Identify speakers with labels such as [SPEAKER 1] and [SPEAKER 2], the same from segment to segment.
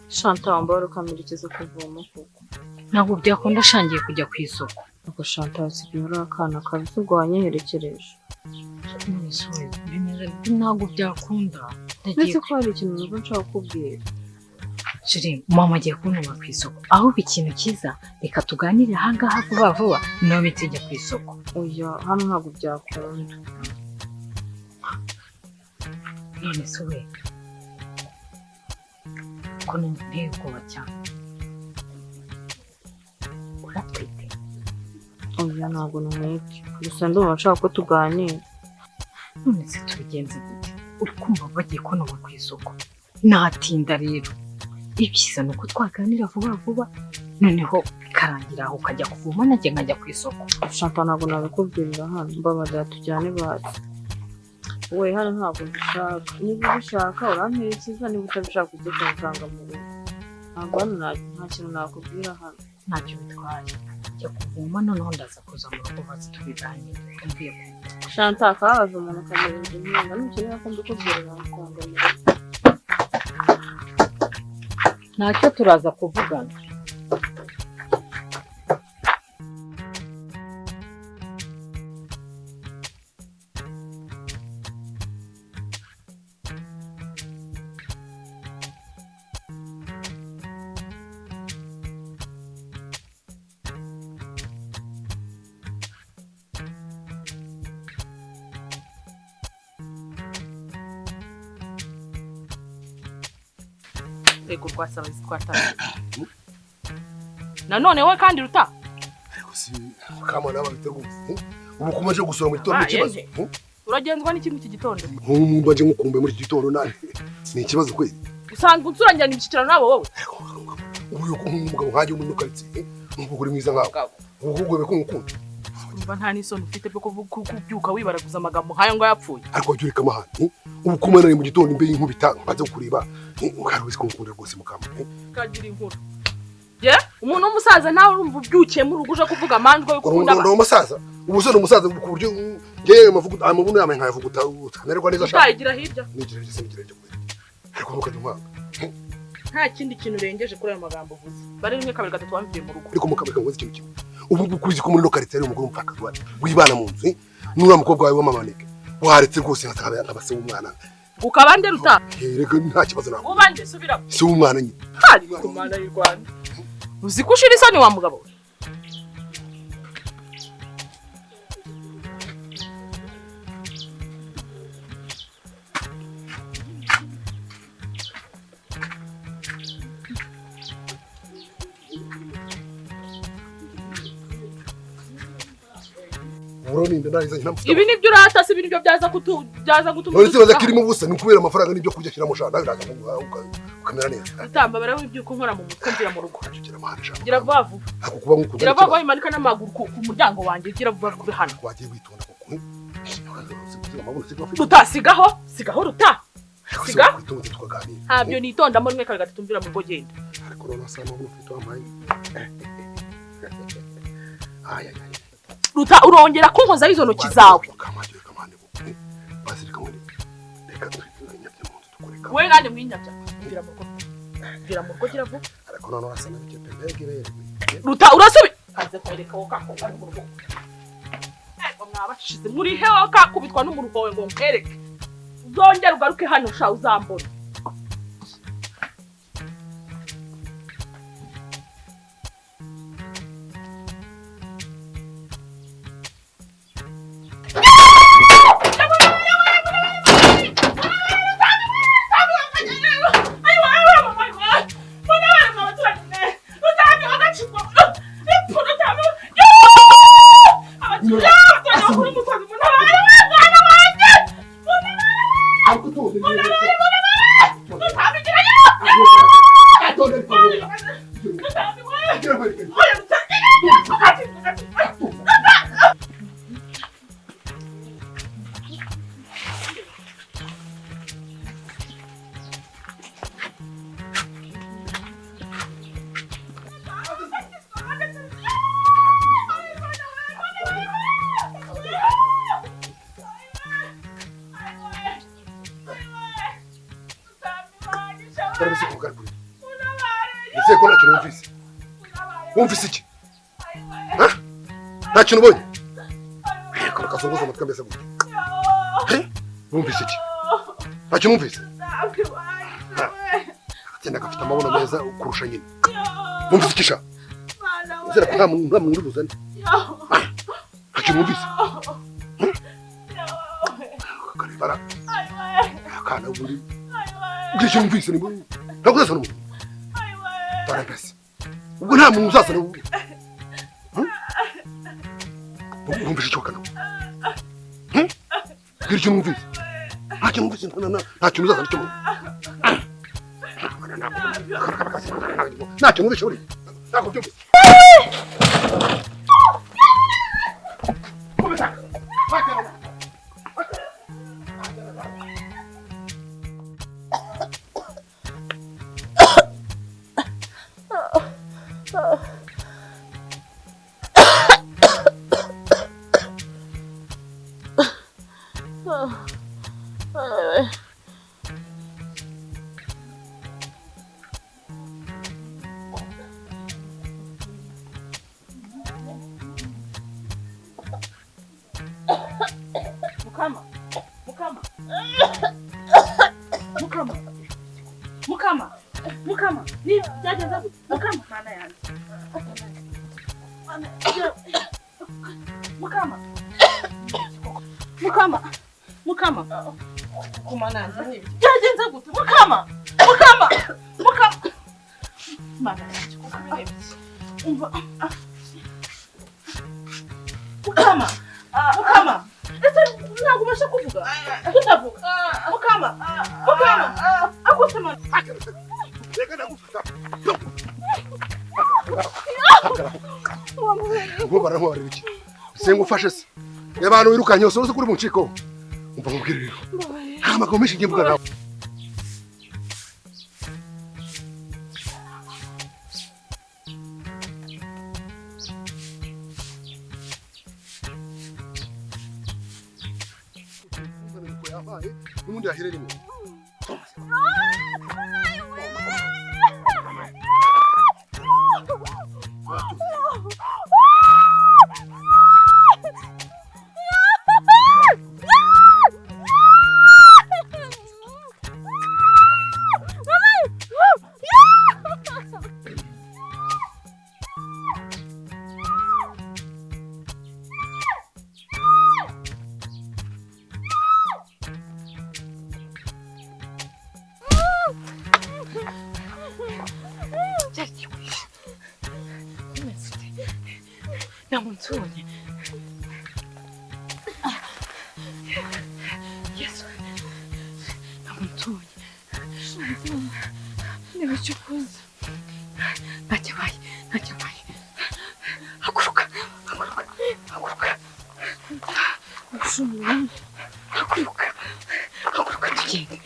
[SPEAKER 1] Shanta wambara ukamerekeza kuvoma koko.
[SPEAKER 2] Ntabwo byakunda shangiye kujya ku isoko.
[SPEAKER 1] Ako Shanta wasigaye akana kabisa ubwo wanyeherekereje.
[SPEAKER 2] Ntabwo byakunda.
[SPEAKER 1] Ndetse ko hari ikintu numva nshaka kukubwira.
[SPEAKER 2] Shiri, mama agiye kuntuma ku isoko. Ahubwo ikintu cyiza reka tuganire ahangaha vuba vuba nawe tujya ku isoko.
[SPEAKER 1] Oya, hano ntabwo byakunda.
[SPEAKER 2] None se we ko nteye ubwoba cyane. Uratwite?
[SPEAKER 1] Oya, ntabwo ntwite. Gusa ndumva nshaka ko tuganira.
[SPEAKER 2] None se tubigenze gute? Uri kumva bagiye kuntuma ku isoko. Natinda rero. Ibyiza ni uko twaganira vuba vuba noneho bikarangira aho ukajya kuvoma nanjye nkajya ku isoko.
[SPEAKER 1] Shanta ntabwo nabikubwirira hano. Mbabarira tujyane basi. We hano ntabwo mbishaka. Niba ubishaka uramperekeza, niba utabishaka ujye kunsanga mu rugo. Ntabwo hano nta kintu nakubwira hano.
[SPEAKER 2] Ntacyo bitwaye. Njya kuvoma noneho ndaza kuza mu rugo maze tubiganire. Mvuye ku
[SPEAKER 1] Shanta akabaza umuntu akamurinda inkunga. Nukenera ko mbikubwira nakuganira.
[SPEAKER 2] ntacyo turaza kuvugana.
[SPEAKER 3] Ego rwasaba twatanga. Nanone we kandi ruta.
[SPEAKER 4] Ariko si kama naba biteguye. Ubu kumaje gusura mu gitondo kibazo.
[SPEAKER 3] Uragenzwa n'ikintu cy'igitondo.
[SPEAKER 4] Nkumva nje ngukumbe muri gitondo nani. Ni ikibazo kweli.
[SPEAKER 3] Usanga unsurangirana ibicikirano nabo wowe.
[SPEAKER 4] Ubu yuko umugabo nkaje umuntu ukaritse. Nkuko uri mwiza ngaho. Ubu ko ngukunda.
[SPEAKER 3] Umva nta n'isoni ufite byo kubyuka wibaraguza amagambo nkayo ngo yapfuye.
[SPEAKER 4] Ariko wajye ureka amahane. Ubu kumana mu gitondo imbe y'inkubita baze kureba. Ukaruzi ko ngukunda rwose mukama.
[SPEAKER 3] Kagira inkuru. Je, umuntu w'umusaza nawe urumva ubyukiye mu rugo uje kuvuga amanjwe yo gukunda.
[SPEAKER 4] Ndo umusaza. Ubu so umusaza ku buryo ngewe mavuga amabuno yame nkayavuguta utanerwa neza shaka.
[SPEAKER 3] Utayigira hirya.
[SPEAKER 4] Nigira hirya sinigira hirya. Ariko ntukajya
[SPEAKER 3] nta kindi kintu urengeje kuri ayo magambo uvuze. Bari rimwe kabiri gatatu wamviye mu rugo.
[SPEAKER 4] Ariko mukabika ngo ikintu kimwe. Ubu kuzi ko muri lokalite ari umugore umfaka rwari. Wibana mu nzu. Nura mukobwa wawe w'amamaneke. Waretse rwose nkataka abase w'umwana.
[SPEAKER 3] Ukabande ruta.
[SPEAKER 4] Reka nta kibazo nawe.
[SPEAKER 3] Ubande subira.
[SPEAKER 4] Si w'umwana nyine.
[SPEAKER 3] Hari ku mana y'u Rwanda. Uzi ko ushira isoni wa mugabo.
[SPEAKER 4] Uroni ndariza ntamufite.
[SPEAKER 3] Ibi nibyo urata si ibintu byaza gutuma.
[SPEAKER 4] Uretse baza kirimo ubusa ni kubera amafaranga n'ibyo kurya kira mushana biraza ukamera neza.
[SPEAKER 3] Utamba bara w'ibyuko nkora mu mutwe ngira mu rugo.
[SPEAKER 4] Gira mahanje.
[SPEAKER 3] Gira vavu.
[SPEAKER 4] Ako kuba nkukunda.
[SPEAKER 3] Gira vavu imanika n'amaguru ku muryango wanjye gira vavu hano.
[SPEAKER 4] Wagiye witonda koko.
[SPEAKER 3] Sigaho ruta. Siga?
[SPEAKER 4] Witonda tukaganira.
[SPEAKER 3] Ntabyo nitonda mo rimwe gatatu mvira mu rugo genda.
[SPEAKER 4] Ariko rona sama ubu ufite amayi. Ay.
[SPEAKER 3] Ruta urongera kunkoza izo ntoki zawe.
[SPEAKER 4] Kamanje buke. Basirika muri. Reka twifunganya by'umuntu tukureka.
[SPEAKER 3] We nande mwinyabya. Mvira mu rugo. Mvira mu rugo gira vuba.
[SPEAKER 4] Ariko rona asana bike pembege.
[SPEAKER 3] Ruta urasubi. Kaze kwereka wo kako ari mu rugo. Ego mwabashize muri he wo kakubitwa n'umuruho we ngo nkereke. Uzongera ugaruke hano sha uzambona.
[SPEAKER 4] Ese ko nta kintu wumvise? Wumvise iki? Nta kintu ubonye? Ko kazunguza amatwi mbese gute? Wumvise iki? Nta kintu wumvise? Atenda gafite amabono meza kurusha nyine. Wumvise iki sha? Zera ko nta muntu uri buzane. Nta kintu wumvise? Karibara. Kana buri. Ugije wumvise ni buri. Ntakuzasa n'umuntu. Barabese. Ubwo nta muntu uzasa n'ubu. Wumvise icyo kana? Ugije wumvise? Nta kintu wumvise nta kintu uzasa n'icyo. Nta kintu wumvise uri. Ntabwo byumvise.
[SPEAKER 3] Mukama, ni byagenze Mukama mana yanjye. Mukama. Kumana yanjye. Byagenze gute? Mukama. Mana yanjye kuko birebye. Umva. Mukama. Ese ntabwo ubasha kuvuga? Tutavuga. Mukama. Akosema.
[SPEAKER 4] Reka ndagufata. Ngo barahora iki? Senga ufashe se. Abantu wirukanye usoze kuri mu nciko. Umva mubwire rero. Nta magambo menshi ngiye mvuga nawe. N'undi yaherere mu.
[SPEAKER 2] Namunzonye. Yesu. Namunzonye. Nibichukuza. Nachabai. Hakuruka. Hakuruka tugende.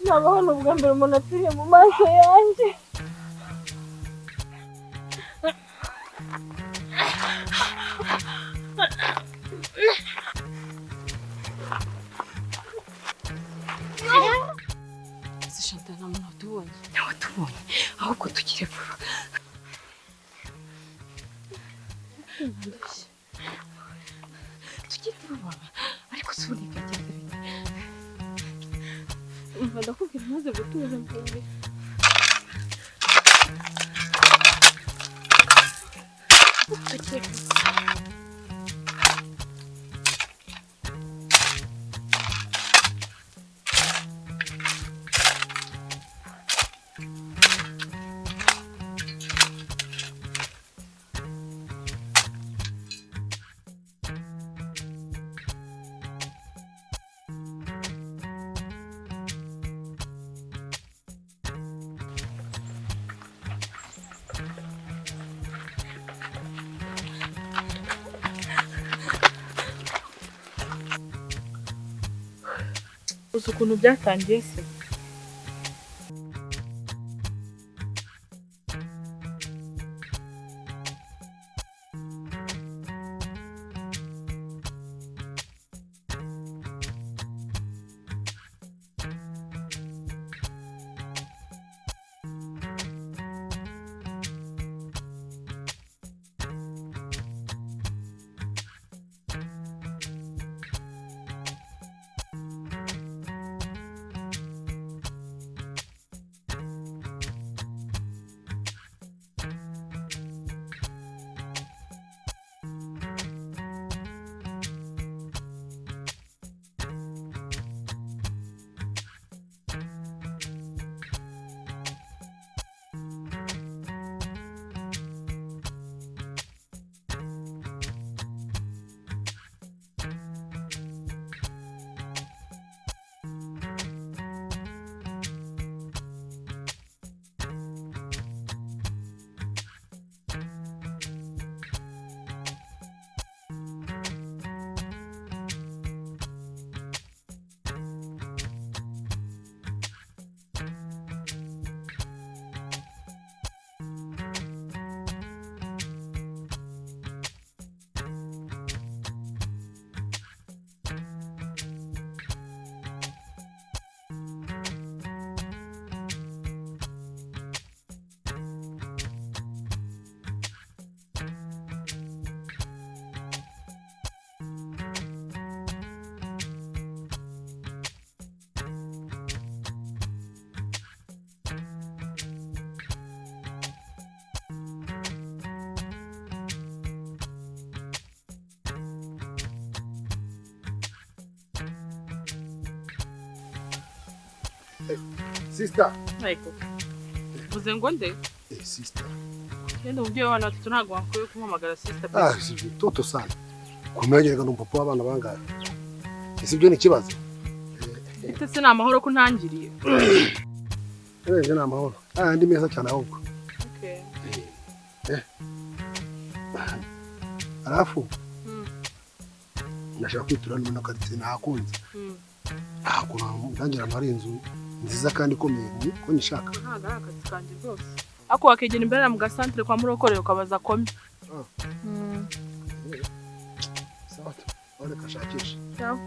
[SPEAKER 1] Nabaho n'ubwa mbere umuntu apfiriye mu maso yanjye.
[SPEAKER 2] Chantal namuntu watubonye ahubwo tugire vuba. Tugire vuba ariko si uburenganzira bwe.
[SPEAKER 1] umva ndakubwira maze gutuza mvuye uzi ukuntu byatangiye se
[SPEAKER 4] Sister.
[SPEAKER 1] ariko uvuze ngo nde
[SPEAKER 4] Sister.
[SPEAKER 1] yenda umubyeyi w'abana batatu ntabwo wakwiye kumuhamagara sister
[SPEAKER 4] Si toto sana. Kumenyerega n'umupapa w'abana bangahe. Ese ibyo ni ikibazo?
[SPEAKER 1] ite se ni amahoro ko ntangiriye
[SPEAKER 4] Ni amahoro. Ndi meza cyane ahubwo.
[SPEAKER 1] okay
[SPEAKER 4] Alafu ndashaka kwitura no karitsiye nakunze. Kuna ndangira ntari inzu nziza kandi ikomeye ko nishaka.
[SPEAKER 1] ntabwo ari akazi kanjye rwose ako wakegera imbere mu gasantere kwa murokorero ukabaza kome
[SPEAKER 4] Sawa. Ole kashakisha.
[SPEAKER 1] Ciao.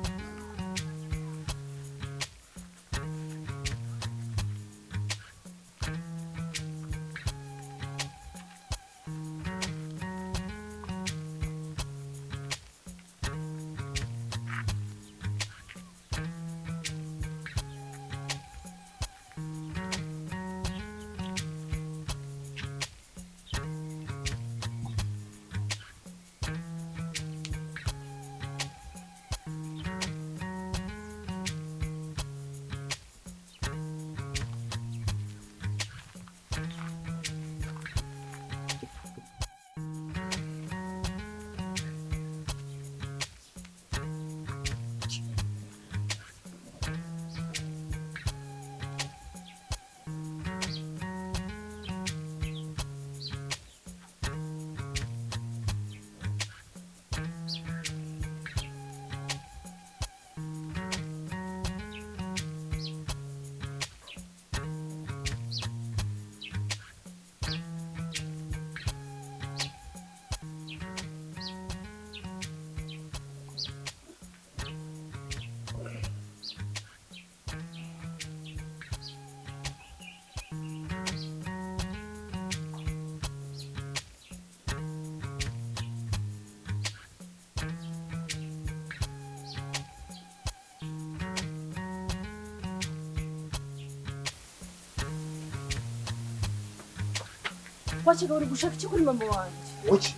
[SPEAKER 1] wakiga uri gushaka iki kuri mama wanjye
[SPEAKER 4] Oki.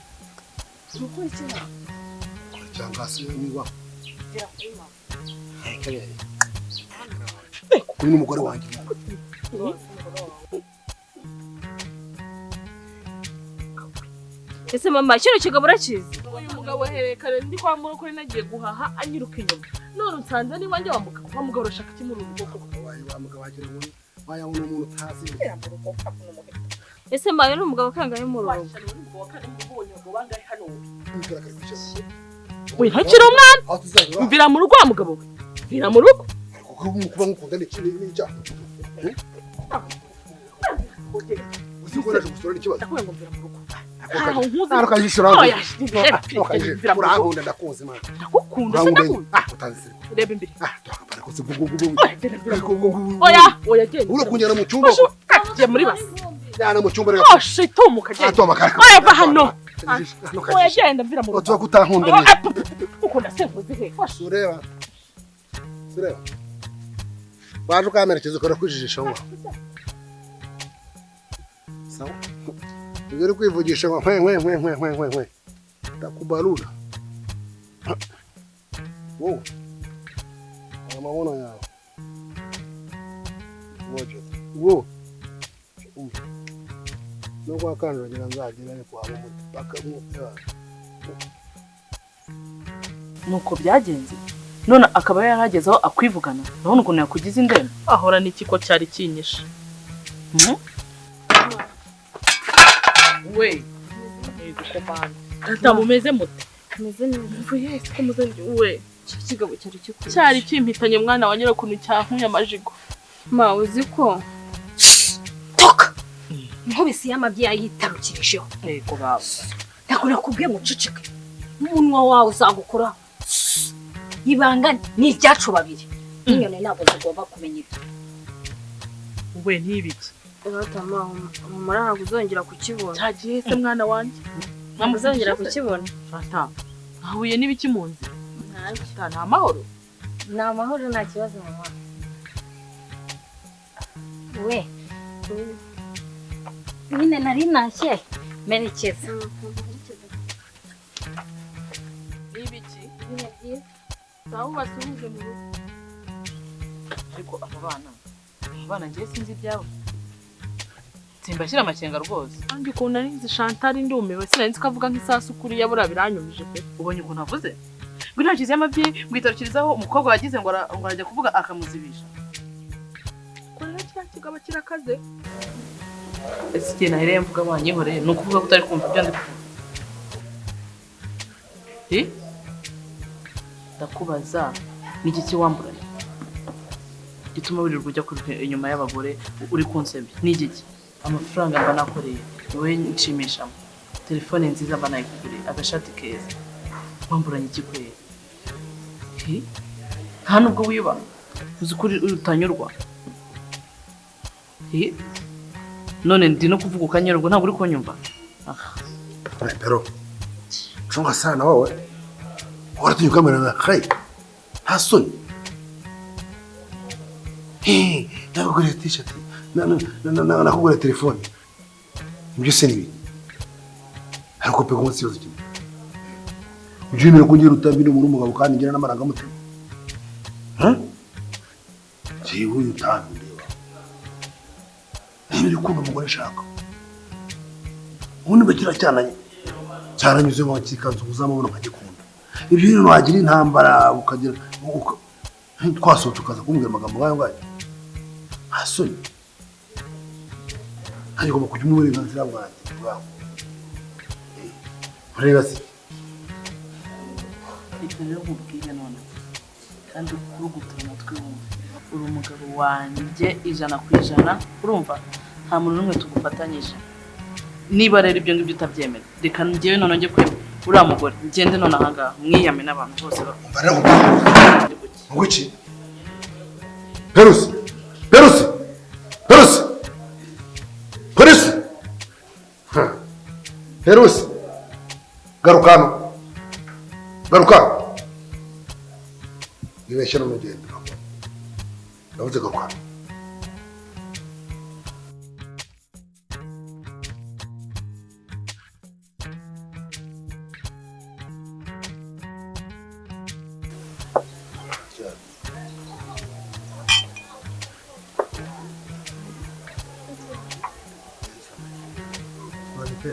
[SPEAKER 1] ukuri iki
[SPEAKER 4] Cyangwa se niba.
[SPEAKER 1] gera kuri mama
[SPEAKER 4] Kuri n'umugore wanjye.
[SPEAKER 1] ese mama kino kigabo urakizi
[SPEAKER 3] uyu mugabo herekare ndi kwa murokore nagiye guhaha anyiruka inyuma none unsanze niba njye wambuka kwa mugabo urashaka iki muri urugo koko
[SPEAKER 4] Wamugabo wagira ngo wayabona umuntu utazi.
[SPEAKER 1] ese mayo ni umugabo kangahe mu rugo
[SPEAKER 3] we ntakiri umwana mvira mu rugo wa mugabo we mvira mu rugo
[SPEAKER 4] kuba ngukunda n'ikindi n'icyaha. Uzikoresha gusura n'ikibazo.
[SPEAKER 3] ndakubwira ngo mvira mu rugo
[SPEAKER 4] Ako
[SPEAKER 3] nkuzi
[SPEAKER 4] kajishura.
[SPEAKER 3] oya
[SPEAKER 4] Urahunda ndakuzi man.
[SPEAKER 3] ndakukunda se ndakunda
[SPEAKER 4] Utanzi.
[SPEAKER 3] reba imbere
[SPEAKER 4] Twakapara ko gugu.
[SPEAKER 3] oya genda
[SPEAKER 4] Uro kunyana mu cyumba.
[SPEAKER 3] kagiye muri basi
[SPEAKER 4] Yana mu cyumba rero.
[SPEAKER 3] oshe tumuka genda
[SPEAKER 4] Atoma kaka.
[SPEAKER 3] oya va hano oya genda mvira mu rugo
[SPEAKER 4] Otuba kutankunda ni.
[SPEAKER 3] ukunda se mvuze he
[SPEAKER 4] Sureba. Sureba. Waje ukamerekeza ukora kwijijisha ngo. Sawa. Ugere kwivugisha ngo nkwe. Takubalula. Wow. Mamono yao. Moja. Wow. Nuko akanje ngira nzagira ni kwa mu paka mu.
[SPEAKER 3] nuko byagenze none akaba yaragezeho akwivugana urabona ukuntu yakugize indembe ahora n'ikiko cyari kinyishe we ata mumeze mute
[SPEAKER 1] meze neza
[SPEAKER 3] mvuye ko muze we
[SPEAKER 1] kigabo cyari kikuri
[SPEAKER 3] cyari kimpitanye mwana wa nyirakuntu cyankuye amajigo
[SPEAKER 1] ma uzi ko
[SPEAKER 2] toka nkubisi y'amabyeyi yitarukirijeho
[SPEAKER 3] yego baba
[SPEAKER 2] ndakora kubwiye ngo uceceke umunwa wawe uzagukora ibanga ni iryacu babiri n'inyoni ntabwo zigomba kumenya ibyo
[SPEAKER 3] we ntibiki
[SPEAKER 1] rata mama ntabwo uzongera kukibona
[SPEAKER 3] cyagiye se mwana wanjye
[SPEAKER 1] ntabwo uzongera kukibona
[SPEAKER 3] fata ahuye n'ibiki mu nzira nta mahoro
[SPEAKER 2] ni amahoro nta kibazo mama we nyine nari ntashye merekeza
[SPEAKER 3] n'ibiki aho basuhuje mu rugo ariko abo bana ngiye sinzi ibyabo simbashyira amakenga rwose kandi ukuntu nari nzi Chantal ndumiwe sinari nzi ko avuga nk'isasu kuri yabura biranyumije pe ubonye ukuntu avuze ngo ntakize y'amabyeyi ngo itarukirizaho umukobwa wagize ngo arajya kuvuga akamuzibisha ko rero kiriya kigabo kirakaze ese igihe nahereye mvuga wanyihoreye ni ukuvuga ko utari kumva ibyo ndi kuvuga ndakubaza ni iki kiwamburanye gituma wirirwa ujya inyuma y'abagore uri kunsebya ni igiki amafaranga mba nakoreye wowe nshimishamo telefone nziza mba nayikuguriye agashati keza wamburanye iki kweri nta nubwo wiba uzi ko utanyurwa none ndi no kuvuga ukanyurwa ntabwo uri kunyumva
[SPEAKER 4] Pero chunga sana wewe. Warati kamera na khai. Hasuni. Nakugura t-shirt. Nakugura telefone. Ibyo se nibi. Ariko pe ko nsiyoze kimwe. Ujimira kungira utambira muri umugabo kandi ngira n'amaranga mutima. Jewe uyu tambi ndeba. Niba ukunda umugore shaka. Ubundi bakira cyaranyuze mu kikanzu uzamubona nkagikunda. Ibyo rero wagira intambara ukagira twasohoka tukaza kumbwira amagambo ngayo. Hasoni. Ariko bakujya umuburenganzira bwanjye bwawe. Rega se.
[SPEAKER 3] Ibyo rero nkubwiye none kandi urugutura amatwi wumva uri umugabo wanjye 100% urumva nta muntu n'umwe tugufatanyije niba rero ibyo ngibyo utabyemera reka njyewe none njye kwema uriya mugore ngende none ahangaha mwiyame n'abantu bose
[SPEAKER 4] Nguki. Perusi. Perusi. Perusi. Perusi. Perusi. Garukano. Garukano. Ibeshya n'umugendo. Ndavuze garukano. pe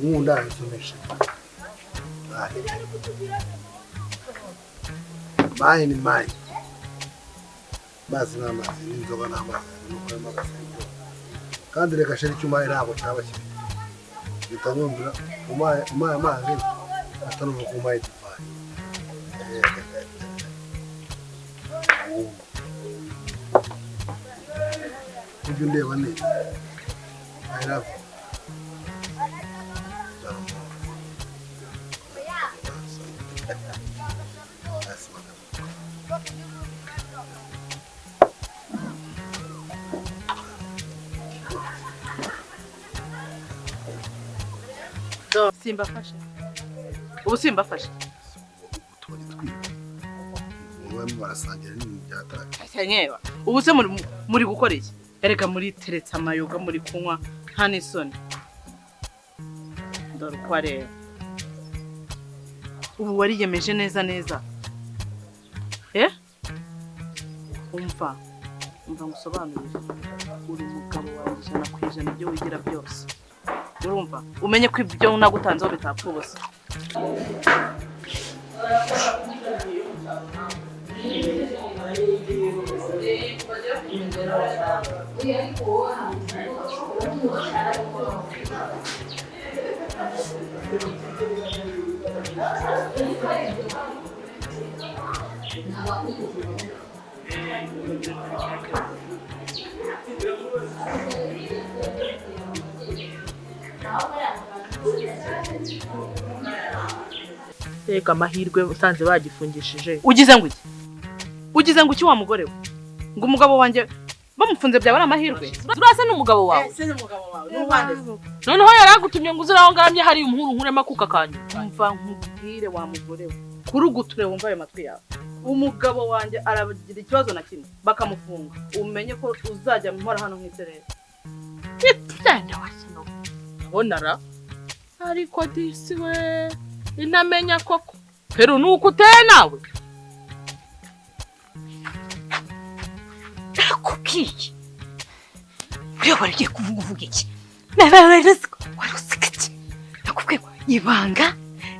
[SPEAKER 4] nkunda nsomesha mayi ni mayi mazi n'amazi n'inzoga n'amazi nuko y'amagasengo kandi reka sheri cyuma ntabwo cyaba kibi bitanyumvira umaye amazi atanuva ku mayi divayi ujye undeba neza I love you.
[SPEAKER 3] Simbafashe. Ubu simbafashe.
[SPEAKER 4] Tubari twiga. Mwemwe barasangira n'ibintu byataka.
[SPEAKER 3] Cyanyeba. Ubu se muri gukora iki? Erega muri teretse amayoga muri kunywa nta n'isoni. Dore uko areba. Ubu wariyemeje neza. Umva ngusobanurire. Uri umugabo wawe ijana ibyo wigira byose. Urumva umenye ko ibyo nagutanzeho bitapfa ubusa. Reka amahirwe usanze bagifungishije. Ugize ngo iki wa mugore we? Ngo umugabo wanjye bamufunze byaba ari amahirwe. Turase n'umugabo wawe. Ese n'umugabo wawe. Noneho yaragutumye ngo uziraho ngaramye hari umuhuru nkurema kuka kanje. Umva nkubwire wa mugore we. Kuruguture wumva ayo matwi yawe. Umugabo wanjye arabagira ikibazo na kimwe bakamufunga. Umenye ko uzajya mpora hano nk'iterere. Itende wasino. Abonara. Ariko disi we. Inamenya koko. Pero nuko uteye nawe.
[SPEAKER 2] Nakubwiye. Uriya barigiye kuvuga iki? Nababarezwa warusika iki? Nakubwiye ko ibanga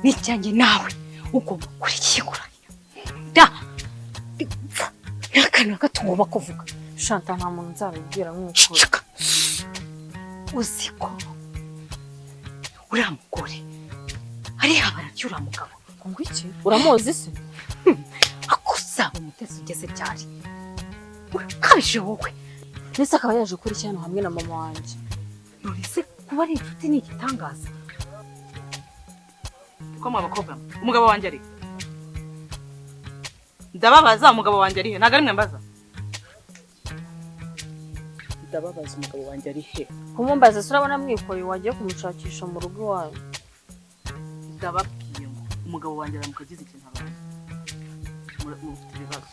[SPEAKER 2] n'icyanjye nawe ugomba kurikigura. Nakana gatugomba kuvuga.
[SPEAKER 1] Shanta nta muntu nzabibwira mw'ukuri.
[SPEAKER 2] Uziko uriya mugore hariya baracyura mugabo.
[SPEAKER 1] Ngo iki? Uramuzi se?
[SPEAKER 2] Akuzaba umutesi ugeze cyari. Urakabije wowe.
[SPEAKER 1] Nese akaba yaje kuri cyane hamwe na mama wanjye.
[SPEAKER 2] Nonese kuba ari inshuti ni igitangaza.
[SPEAKER 3] Ko abakobwa umugabo wanjye ari. Ndababaza umugabo wanjye ari he? Ntago ari mwe mbaza. Ndababaza umugabo wanjye ari he?
[SPEAKER 1] Kumumbaza surabona mwikoreye wagiye kumushakisha mu rugo wawe.
[SPEAKER 3] Ndababwiye ngo umugabo wanjye aramukagize ikintu abantu. Mufite ibibazo.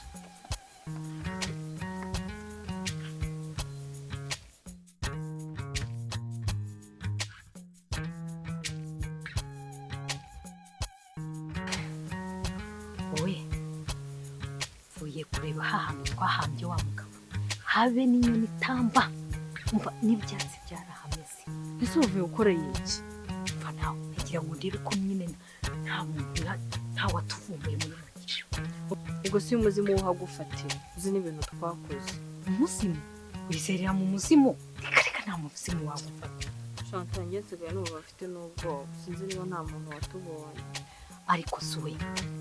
[SPEAKER 2] Uye kureba hahantu twahambye wa mugabo. Habe n'inyoni tamba. Umva n'ibyatsi byarahameze.
[SPEAKER 1] Ese uvuye ukoreye iki?
[SPEAKER 2] Umva nawe ngira ngo ndire ko nyine nta muntu nta watuvumbuye muri make.
[SPEAKER 1] Ubwo si umuzimu uhagufatira. Uzi n'ibintu twakoze.
[SPEAKER 2] Umuzimu? Wizerera mu muzimu? Reka nta muzimu wagufata.
[SPEAKER 1] Shanta njye nsigaye n'ubu bafite n'ubwoba. Sinzi niba nta muntu watubonye.
[SPEAKER 2] Ariko suwe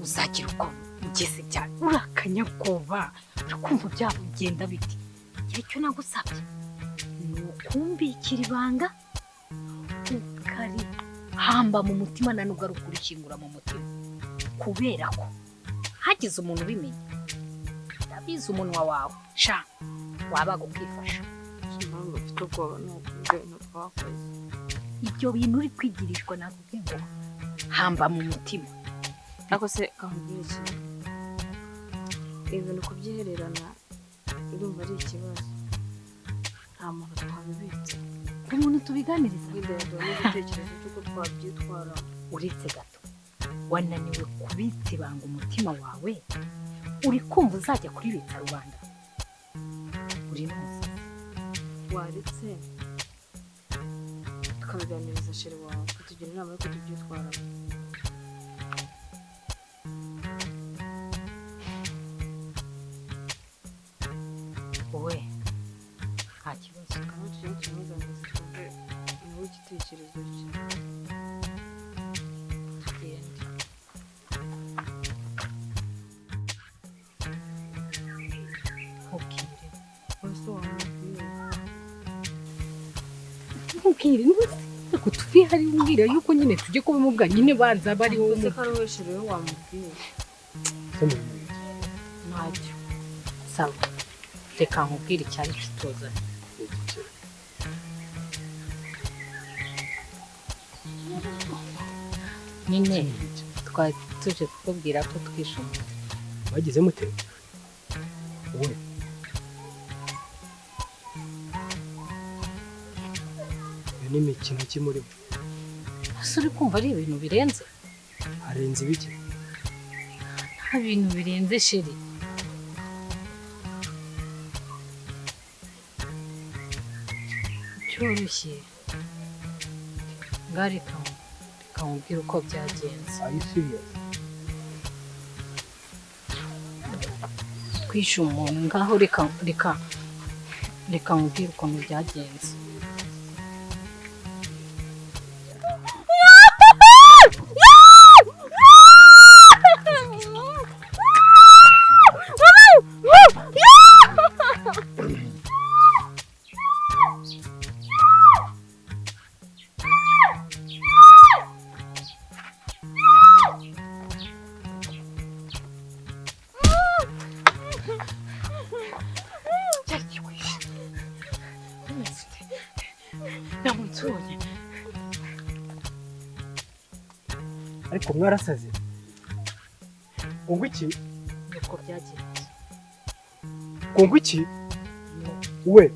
[SPEAKER 2] uzagira uko ugeze cyane urakanyagoba urakumva byabo bigenda biti cyo nagusabye nukumbikira ibanga ukari hamba mu mutima nanugaruka urikingura mu mutima kubera ko hagize umuntu ubimenya ndabizi umunwa wawe sha wabaga ukwifasha
[SPEAKER 1] Impamvu ufite ubwoba nuko ibintu twakoze.
[SPEAKER 2] ibyo bintu uri kwigirishwa nakubwiye ngo hamba mu mutima.
[SPEAKER 1] Ako se kahubwiye iki? Ibintu kubyihererana urumva ari ikibazo. Nta muntu twabibitse.
[SPEAKER 2] Umuntu tubiganiriza
[SPEAKER 1] Bidendo n'igitekerezo cy'uko twabyitwara.
[SPEAKER 2] uretse gato wananiwe kubitsa ibanga umutima wawe uri kumva uzajya kuribitsa rubanda. Uri n'umusazi.
[SPEAKER 1] Waretse ukabiganiriza sheri wawe ukatugira inama yo kutubyitwaramo.
[SPEAKER 2] wowe nta kibazo
[SPEAKER 1] Tukaba tugiye tumuganiriza twumve nawe igitekerezo cye.
[SPEAKER 2] tugende nkubwire
[SPEAKER 1] Ese wamubwira
[SPEAKER 2] nkubwire ntabwo tuvuye hari umbwira yuko nyine tujye kubimubwa nyine banza bari wowe
[SPEAKER 1] ese ko ari we sheri we wamubwira.
[SPEAKER 2] ntacyo sawa reka nkubwire icyari kituzanye nyine twari tuje kukubwira ko twishimiye
[SPEAKER 5] bagize mute wowe iyo ni imikino ki muri bo
[SPEAKER 2] ese uri kumva ari ibintu birenze
[SPEAKER 5] harenze ibiki
[SPEAKER 2] nta bintu birenze sheri cyoroshye ngaho reka nkubwire uko byagenze
[SPEAKER 5] are you serious
[SPEAKER 2] twishe umuntu ngaho reka nkubwire ukuntu byagenze
[SPEAKER 5] ariko mwarasaze ngo iki
[SPEAKER 2] uko byagenze
[SPEAKER 5] ngo iki we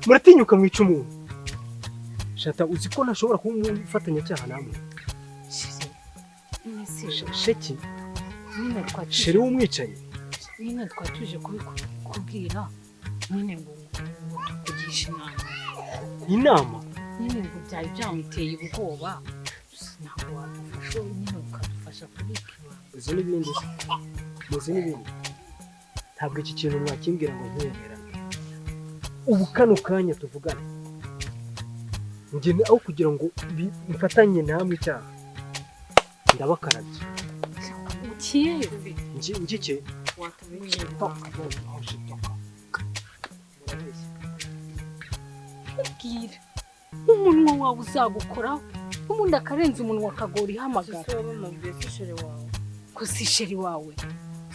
[SPEAKER 5] muratinyuka mwica umuntu shata uzi ko ntashobora kuba umufatanyacyaha namwe sheki sheri w'umwicanyi
[SPEAKER 2] nyine twatuje kubikubwira nyine ngo tukugishe
[SPEAKER 5] inama
[SPEAKER 2] nyine ngo byari byamuteye ubwoba ntabwo wadufasha nyine ukadufasha kubika
[SPEAKER 5] uzi n'ibindi ntabwo iki kintu mwakimbwira ngo ntiwemerane ubu kano kanya tuvugane ngene aho kugira ngo mfatanye namwe icyaha ndabakarabye
[SPEAKER 2] ukiyebe
[SPEAKER 5] ngike
[SPEAKER 1] watumenyera.
[SPEAKER 2] bwira umunwa wawe uzagukoraho ubundi akarenza umunwa akagora ihamagara
[SPEAKER 1] Ese wowe mubwiye ko sheri wawe
[SPEAKER 2] ko si sheri wawe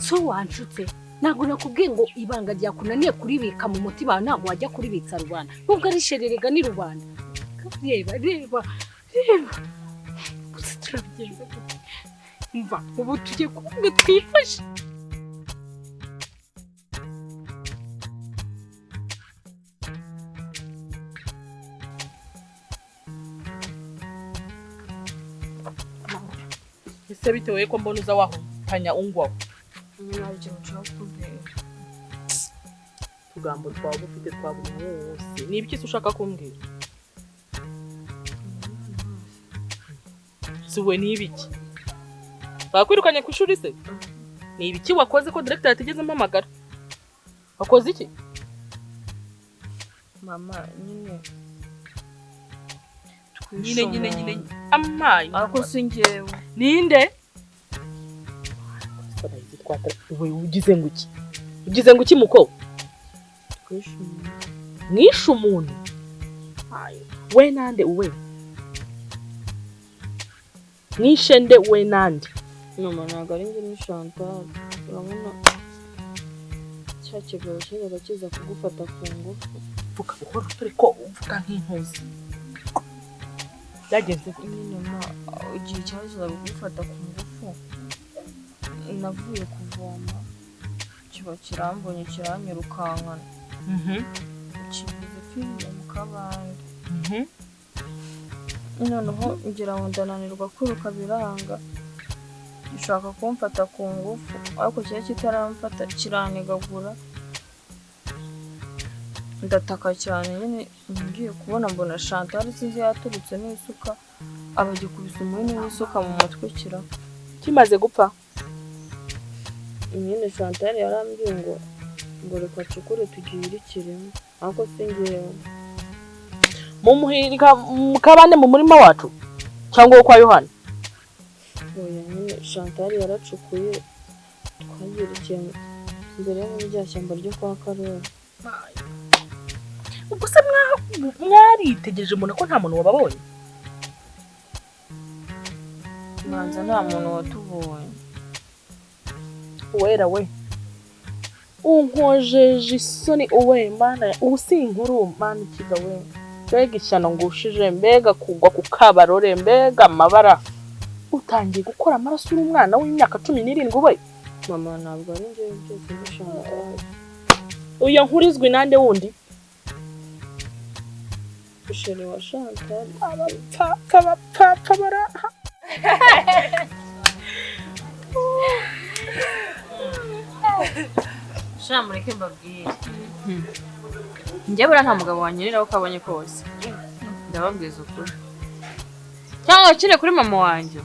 [SPEAKER 2] so wanshutse ntabwo nakubwiye ngo ibanga ryakunaniye kuribika mu mutima wawe ntabwo wajya kuribitsa rubanda nubwo ari sheri rega ni rubanda reba gusa turabigenza gute mva ubu tujye kumwe twifashe
[SPEAKER 3] ese bitewe ko mbona uza wahutanya ungwaho
[SPEAKER 1] nyine hari ikintu ushaka kukubwira.
[SPEAKER 3] utugambo twawe ufite twa buri wose ni ibiki se ushaka kumbwira si we ni ibiki bakwirukanye ku ishuri se ni ibiki wakoze ko director yatigeze mpamagara wakoze iki
[SPEAKER 1] Mama nyine
[SPEAKER 3] nyine amayi
[SPEAKER 1] ariko si njyewe.
[SPEAKER 3] ninde we ugize ngo iki muko
[SPEAKER 1] Twishimiye.
[SPEAKER 3] mwishe umuntu we nande we mwishe nde we nande
[SPEAKER 1] Mama ntabwo ari njye ni Chantal. Urabona cya kigabo cyajyaga kiza kugufata ku ngufu.
[SPEAKER 3] vuga buhoro turi ko uvuga nk'intuzi byagenze
[SPEAKER 1] Nyine igihe cyazaga kugufata ku ngufu navuye kuvoma kiba kirambonye kiranyirukankana kibuze kwiga mu kabande. Noneho ngira ngo ndananirwa kwiruka biranga gishaka kumfata ku ngufu ariko cyari kitaramfata kiranigagura ndataka cyane nyine ngiye kubona mbona Chantal sinzi yaturutse n'isuka abagikubise umuhini w'isuka mu mutwe kira
[SPEAKER 6] kimaze gupfa
[SPEAKER 1] nyine Chantal yarambwiye ngo reka cukure tugirikiremo ariko singewe
[SPEAKER 6] mumuhirika mukabane mu murima wacu cyangwa kwa Yohana
[SPEAKER 1] oya nyine Chantal yaracukuye twagirikiye imbere y'irya ryo kwa Karoli
[SPEAKER 6] ubwo se mwaritegereje mbona ko nta muntu wababonye
[SPEAKER 1] manza nta muntu watubonye
[SPEAKER 6] wera we unkojeje isoni uwe mana ubusi inkuru mana ikiga we mbega ishyano ngushije mbega kugwa ku kabarore mbega amabara utangiye gukora amaraso y'umwana w'imyaka 17 we
[SPEAKER 1] mama ntabwo ari njye byose bishaka
[SPEAKER 6] uyo nkurizwe nande wundi
[SPEAKER 1] Sheri wa Chantal
[SPEAKER 6] abapfa baraha
[SPEAKER 1] Shamureke mbabwire njye bura nta mugabo wanyerera uko abonye kose ndababwiza ukuri cyangwa kire kuri mama wanjye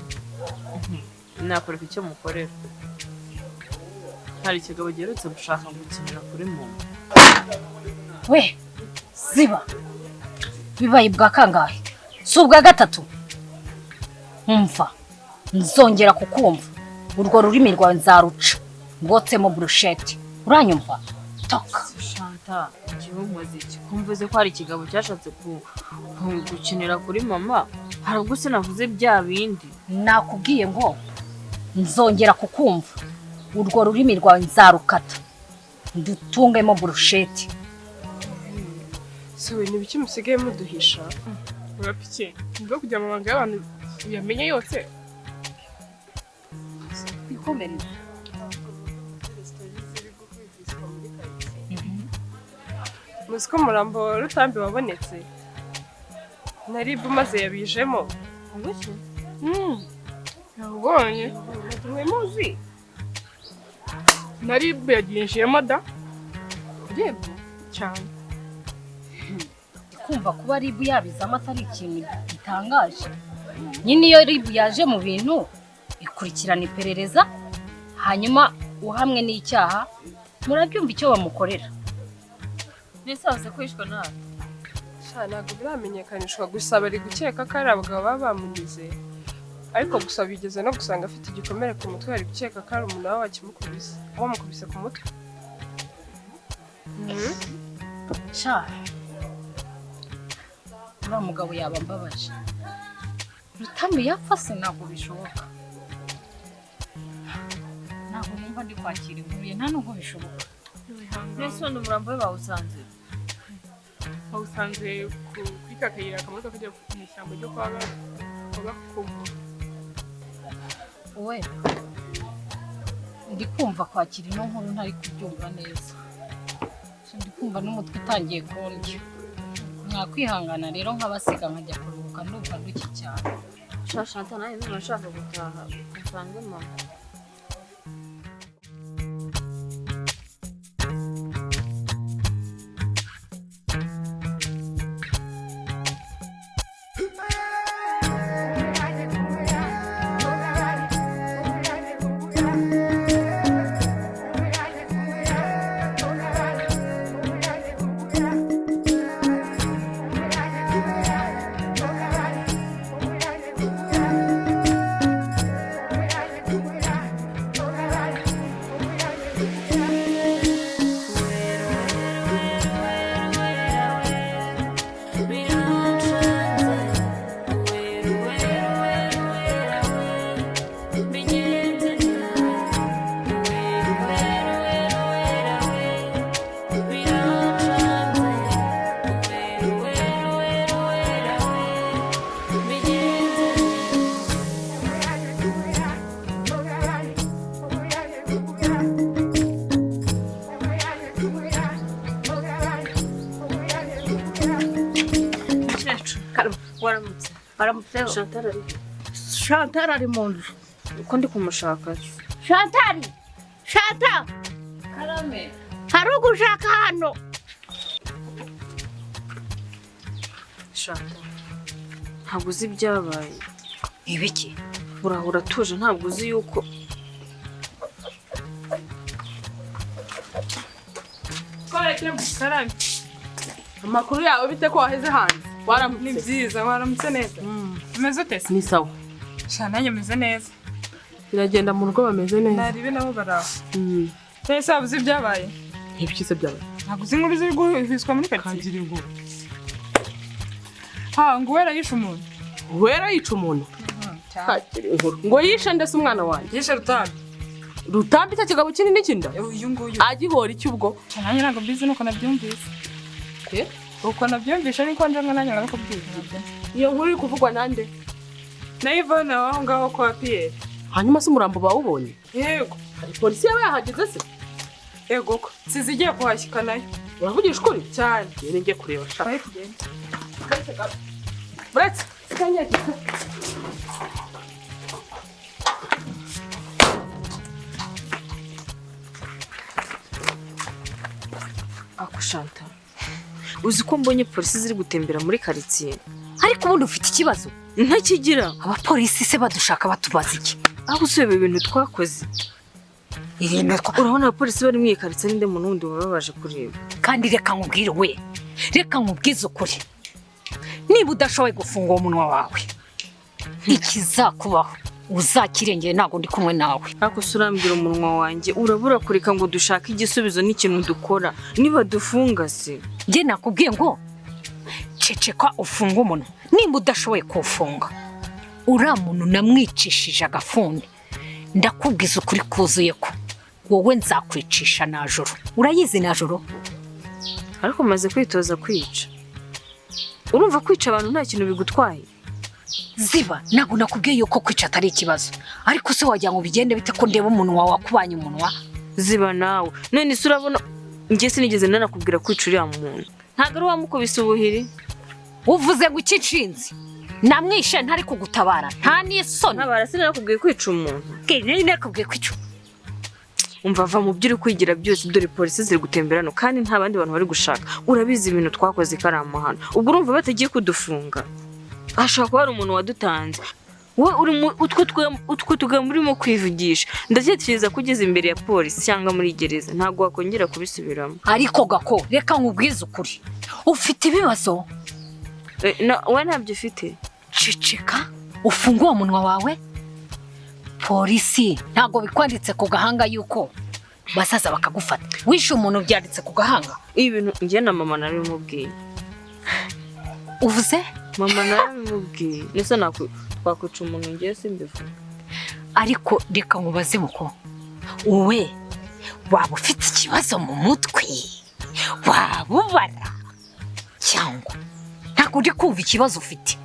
[SPEAKER 1] nakoreka icyo mukorera hari ikigabo giherutse gushaka gukinira kuri mama
[SPEAKER 2] we ziba bibaye bwa kangahe si ubwa gatatu umva nzongera kukumva urwo rurimi rwawe nzaruca ngotsemo brushette uranyumva toka
[SPEAKER 1] Chantal njyewe umuziki kumvuze ko hari ikigabo cyashatse gukinira kuri mama hari ubwo se navuze bya bindi
[SPEAKER 2] nakubwiye ngo nzongera kukumva urwo rurimi rwawe nzarukata ndutungemo brushette
[SPEAKER 7] so ni biki musigaye muduhisha urapike ndo kujya mu mabanga y'abantu yamenye yose
[SPEAKER 2] bikomereza
[SPEAKER 7] muziko murambo rutambi wabonetse naribu maze yabijemo
[SPEAKER 1] ubushe
[SPEAKER 7] yabonye mwe muzi naribu yaginjiyemo da
[SPEAKER 1] rebo
[SPEAKER 7] cyane
[SPEAKER 2] kumva kuba ribu yabizamo atari ikintu gitangaje nyine iyo ribu yaje mu bintu ikurikirana iperereza hanyuma uhamwe n'icyaha murabyumva icyo bamukorera
[SPEAKER 1] nisabase kwishwa nawe
[SPEAKER 7] ntabwo biramenyekanishwa gusa bari gukeka ko ari abagabo baba bamunize ariko gusa bigeze no gusanga afite igikomere ku mutwe bari gukeka ko ari umuntu waba wamukubise ku mutwe
[SPEAKER 2] uriya mugabo yaba mbabaje rutambi yapfa se ntabwo bishoboka ntabwo numva ndi kwakira inkuru ye nta nubwo bishoboka
[SPEAKER 1] mbese undi umurambo we bawusanze
[SPEAKER 7] bawusanze kwika akayira akamodoka kajya mu ishyamba ryo kwa Gakubu
[SPEAKER 2] we ndi kumva kwakira ino nkuru ntari kubyumva neza ndi kumva n'umutwe utangiye kundya mwakwihangana rero nk'abasiga nkajya kuruhuka ndumva ndushye cyane
[SPEAKER 1] Chantal nawe niba urashaka gutaha usange mama
[SPEAKER 2] waramutse Chantal ari mu nzu
[SPEAKER 1] uko ndi kumushaka
[SPEAKER 8] Chantal karame hari ugushaka hano
[SPEAKER 1] Shanta ntabwo uzi ibyabaye.
[SPEAKER 2] Ibiki?
[SPEAKER 1] Urahura tuje ntabwo uzi yuko
[SPEAKER 6] Amakuru yawe bite ko waheze hanze?
[SPEAKER 7] Ni
[SPEAKER 6] Waramutse?
[SPEAKER 7] byiza, waramutse neza. Umeze ute se?
[SPEAKER 6] Ni sawa.
[SPEAKER 7] Sha nanjye meze neza.
[SPEAKER 6] Biragenda mu rugo bameze neza.
[SPEAKER 7] Naribe nabo baraho. Ese wabuze ibyabaye?
[SPEAKER 6] Ibyiza byawe.
[SPEAKER 7] Ntabwo uzi inkuru ziri guhizwa muri karitsiye.
[SPEAKER 6] Kagira inkuru.
[SPEAKER 7] Ngo Uwera yishe umuntu.
[SPEAKER 6] Uwera yica umuntu? Kagira inkuru. Ngo yishe ndetse umwana wanjye.
[SPEAKER 7] Yishe Rutambi.
[SPEAKER 6] Rutambi cya kigabo kinini cy'inda?
[SPEAKER 7] Uyu nguyu.
[SPEAKER 6] Agihora iki ubwo?
[SPEAKER 7] Sha nanjye ntabwo mbizi nuko nabyumvise. Uko nabyumvishe niko njanga nanjye nakubwira nabyo.
[SPEAKER 6] Iyo nkuru iri kuvugwa nande?
[SPEAKER 7] Na Yvonne aho ngaho kwa Pierre.
[SPEAKER 6] Hanyuma se umurambo bawubonye?
[SPEAKER 7] Yego.
[SPEAKER 6] Polisi yaba yahageze se?
[SPEAKER 7] Yego ko. Sizi igiye kuhashyika nayo.
[SPEAKER 6] Uravugisha ukuri?
[SPEAKER 7] Cyane.
[SPEAKER 6] Yene ngiye kureba shaka.
[SPEAKER 7] Bari kugenda.
[SPEAKER 6] Brett, kanyaki.
[SPEAKER 1] ako Shanta. Uzi ko mbonye polisi ziri gutembera muri karitsiye.
[SPEAKER 2] Ariko ubundi ufite ikibazo?
[SPEAKER 1] Ntakigira.
[SPEAKER 2] Abapolisi se badushaka batubaza iki?
[SPEAKER 1] Aho usubira ibintu twakoze. Urabona abapolisi bari mu karitsiye ninde muntu wundi wababaje kureba.
[SPEAKER 2] Kandi reka nkubwire we. Reka nkubwize ukuri. Niba udashoboye gufunga umunwa wawe, ikizakubaho uzakirengeye ntabwo ndi kumwe nawe.
[SPEAKER 1] Ako surambira umunwa wanjye urabura kureka ngo dushake igisubizo n'ikintu dukora. Niba dufunga se.
[SPEAKER 2] Njye nakubwiye ngo ceceka ufunga umunwa. Niba udashoboye kufunga, uriya muntu namwicishije agafuni. Ndakubwiza ukuri kuzuye ko wowe nzakwicisha najoro. Urayizi najoro?
[SPEAKER 1] Ariko maze kwitoza kwica. Urumva kwica abantu nta kintu bigutwaye?
[SPEAKER 2] Ziba, ntabwo nakubwiye yuko kwica atari ikibazo. Ariko se wagira ngo bigende bite ko ndeba umuntu wawe akubanye umunwa?
[SPEAKER 1] Ziba nawe. None se urabona njye sinigeze nanakubwira kwica uriya muntu. Ntabwo ari wamukubise ubuhiri.
[SPEAKER 2] Uvuze ngo ikicinzi. Namwishe ntari kugutabara. Nta n'isoni.
[SPEAKER 1] Ntabara sinakubwiye kwica umuntu.
[SPEAKER 2] Nari nakubwiye kwica.
[SPEAKER 1] Umva va mu by'uri kwigira byose dore polisi ziri gutembera no kandi nta bandi bantu bari gushaka. Urabizi ibintu twakoze karamahano. Ubwo urumva batagiye kudufunga. Ashaka kuba ari umuntu wadutanze. We uri utwo tugambo urimo kwivugisha. Ndatekereza kugeza imbere ya polisi cyangwa muri gereza. Ntabwo wakongera kubisubiramo.
[SPEAKER 2] Ariko gako, reka nkubwize ukuri. Ufite ibibazo?
[SPEAKER 1] We ntabyo ufite.
[SPEAKER 2] Ceceka, ufunga uwo munwa wawe. Polisi ntabwo bikwanditse ku gahanga yuko basaza bakagufata. Wishe umuntu byanditse ku gahanga.
[SPEAKER 1] Ibintu njye na mama narabimubwiye.
[SPEAKER 2] Uvuze?
[SPEAKER 1] Mama narabimubwiye. Nese twakwica umuntu ngiye simbivuga.
[SPEAKER 2] Ariko reka nkubaze muko. Uwe waba ufite ikibazo mu mutwe? Wabubara? Cyangwa ntabwo uri kumva ikibazo ufite?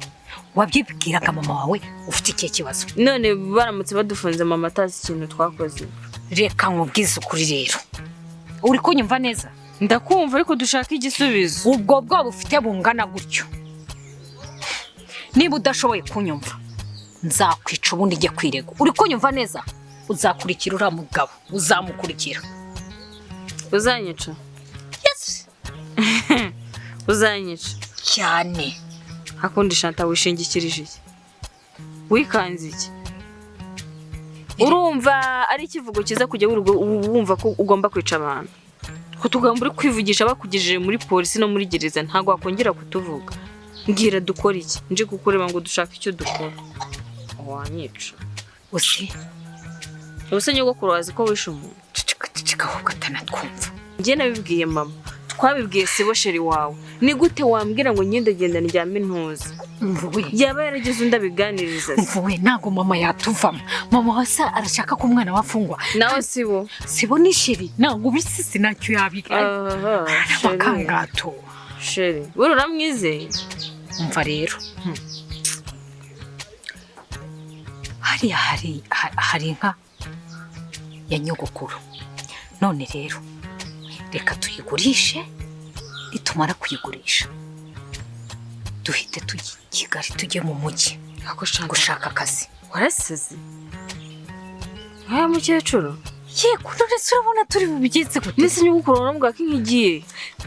[SPEAKER 2] Wabyibwiraga mama wawe ufite ikihe kibazo?
[SPEAKER 1] None baramutse badufunze mama atazi ikintu twakoze.
[SPEAKER 2] Reka nkubwize ukuri rero. Uri kunyumva neza?
[SPEAKER 1] Ndakumva ariko dushaka igisubizo.
[SPEAKER 2] Ubwo bwabo ufite bungana gutyo. Niba udashoboye kunyumva, nzakwica ubundi njye kwirega. Uri kunyumva neza? Uzakurikira uriya mugabo, uzamukurikira.
[SPEAKER 1] Uzanyica?
[SPEAKER 2] Yes.
[SPEAKER 1] Uzanyica
[SPEAKER 2] cyane.
[SPEAKER 1] Hakundi Shanta wishingikirije iki? Wikanze iki? Urumva ari ikivugo kiza kujya wumva ko ugomba kwica abantu. Ko tugamba uri kwivugisha bakugije muri polisi no muri gereza ntago wakongera kutuvuga. Ngira dukora iki? Nje kukureba ngo dushaka icyo dukora. Wanyica. Ubuse nyogokuru wazi ko wishe umuntu.
[SPEAKER 2] Ceceka ahubwo atanatwumva.
[SPEAKER 1] Njye nabibwiye mama. Twabibwiye sibo sheri wawe. Ni gute wambwira ngo nyinde genda ndyame ntuzi?
[SPEAKER 2] Mvuwe.
[SPEAKER 1] Yaba yaragize undabiganiriza.
[SPEAKER 2] Mvuwe ntago mama yatuvamo. Mama wasa arashaka ko umwana wafungwa.
[SPEAKER 1] Nawe sibo.
[SPEAKER 2] Sibo ni sheri. Ntago bisisi nacyo yabiga. Makangato.
[SPEAKER 1] Sheri. Buri uramwizeye?
[SPEAKER 2] Umva rero. Hari inka ya nyogokuru. None rero reka tuyigurishe, nitumara kuyigurisha duhite tujye Kigali tujye mu mujyi gushaka akazi.
[SPEAKER 1] Warasize? Aya mukecuru?
[SPEAKER 2] yego none se urabona turi bubigeze gute
[SPEAKER 1] mbese nyogokuru urambwira ko inkigiye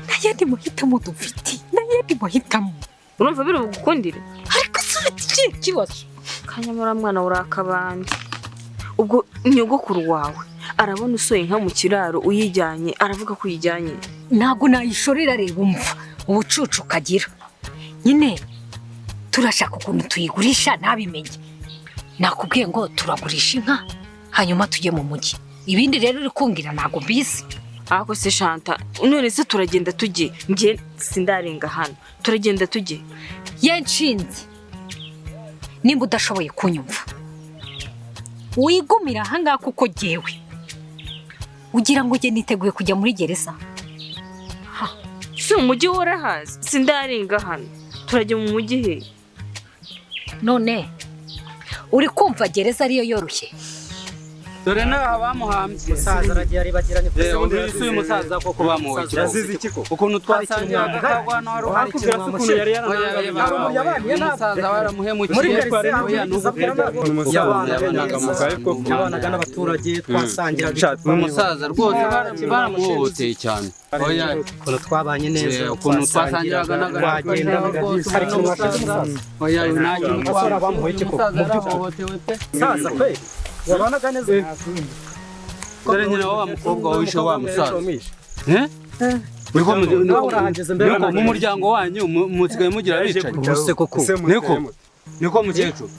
[SPEAKER 2] n'ayandi mahitamo dufite n'ayandi mahitamo
[SPEAKER 1] urumva biri bugukundire
[SPEAKER 2] ariko se ufite ikihe kibazo
[SPEAKER 1] kanyamara mwana urakabandi ubwo nyogokuru wawe arabona usoye inka mu kiraro uyijyanye aravuga ko uyijyanye
[SPEAKER 2] ntabwo nayishorera reba umva ubucucu kagira nyine turashaka ukuntu tuyigurisha ntabimenye nakubwiye ngo turagurisha inka hanyuma tujye mu mujyi ibindi rero uri kumbwira ntabwo mbizi
[SPEAKER 1] ako se Shanta none se turagenda tujye njye sindarenga hano turagenda tujye
[SPEAKER 2] yanshinze nimba udashoboye kunyumva wigumira ahangaha kuko jyewe ugira ngo ujye niteguye kujya muri gereza
[SPEAKER 1] si umujyi warahazi sindarenga hano turajya mu mujyi he
[SPEAKER 2] none uri kumva gereza ariyo yoroshye
[SPEAKER 8] dore naha bamuhambye
[SPEAKER 5] umusaza aragiye aribagiranye
[SPEAKER 8] undi uyu musaza koko bamuhoye
[SPEAKER 5] yazize ikiko
[SPEAKER 8] ukuntu twasangiraga kagwana wari
[SPEAKER 5] wakubwira se ukuntu yari yaranangaye
[SPEAKER 8] umusaza waramuhemukiye
[SPEAKER 5] muri karitsiye
[SPEAKER 8] oya
[SPEAKER 5] yabanaga n'abaturage twasangiraga
[SPEAKER 8] umusaza rwose baramuhohoteye cyane oya
[SPEAKER 5] ukuntu twabanye neza
[SPEAKER 8] ukuntu twasangiraga
[SPEAKER 5] wagenda
[SPEAKER 8] rwose
[SPEAKER 5] ariko umusaza
[SPEAKER 8] oya ntacyo
[SPEAKER 5] umusore bamuhoye ikiko mu by'ukuri saza kwe wabanaga neza
[SPEAKER 8] dore nyina wa mukobwa wishe wa musaza mu muryango wanyu musigaye mugira abicaye niko mukecuru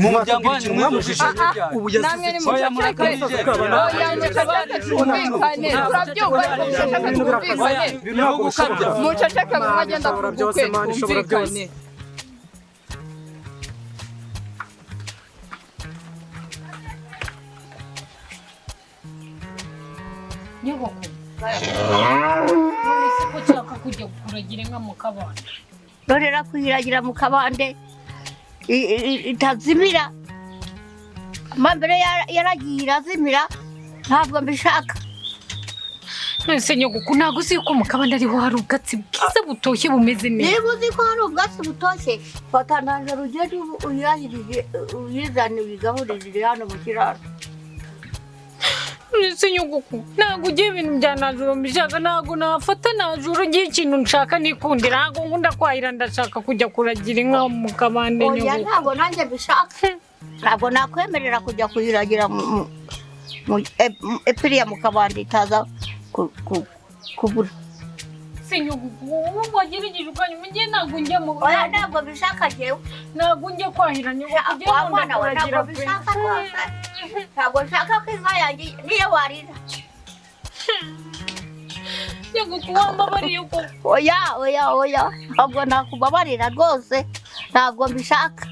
[SPEAKER 8] mu muryango wanyu mwamushishije
[SPEAKER 5] ubu yazize
[SPEAKER 8] oya murakabije
[SPEAKER 7] muceceke mwagenda kumvikane
[SPEAKER 2] nyogoko none se ko ushaka kujya kuragira inka mu kabande
[SPEAKER 9] rorera kuyiragira mu kabande itazimira amambere yaragiye irazimira ntabwo mbishaka
[SPEAKER 2] none se nyogoko ntabwo uzi ko mu kabande ariho hari ubwatsi bwiza butoshye bumeze neza
[SPEAKER 9] niba uzi ko hari ubwatsi butoshye fata ntanjoro ugende uyahirije uyizane uyigaburirire hano mu kiraro
[SPEAKER 2] none nyogoko ntabwo ugiye ibintu bya najoro mbishaka ntabwo nafata najoro ugiye ikintu nshaka nikundira ntabwo nkunda kwahira ndashaka kujya kuragira inka mu kabande
[SPEAKER 9] oya
[SPEAKER 2] nyogoko
[SPEAKER 9] ntabwo nanjye mbishaka ntabwo nakwemerera kujya kuyiragira mu epiriya mu kabande itaza kubura
[SPEAKER 2] se nyogoko ubu wagerageje ukanyuma njye ntabwo njya mu
[SPEAKER 9] oya ntabwo mbishaka jewe
[SPEAKER 2] ntabwo njya kwahira nyogoko ujye
[SPEAKER 9] wa
[SPEAKER 2] nkunda
[SPEAKER 9] mwana we
[SPEAKER 2] kuragira
[SPEAKER 9] ntabwo mbishaka rwose ntabwo nshaka ko inka yanjye niyo warira
[SPEAKER 2] nyogoko wambabariye ko
[SPEAKER 9] oya ntabwo nakubabarira rwose ntabwo mbishaka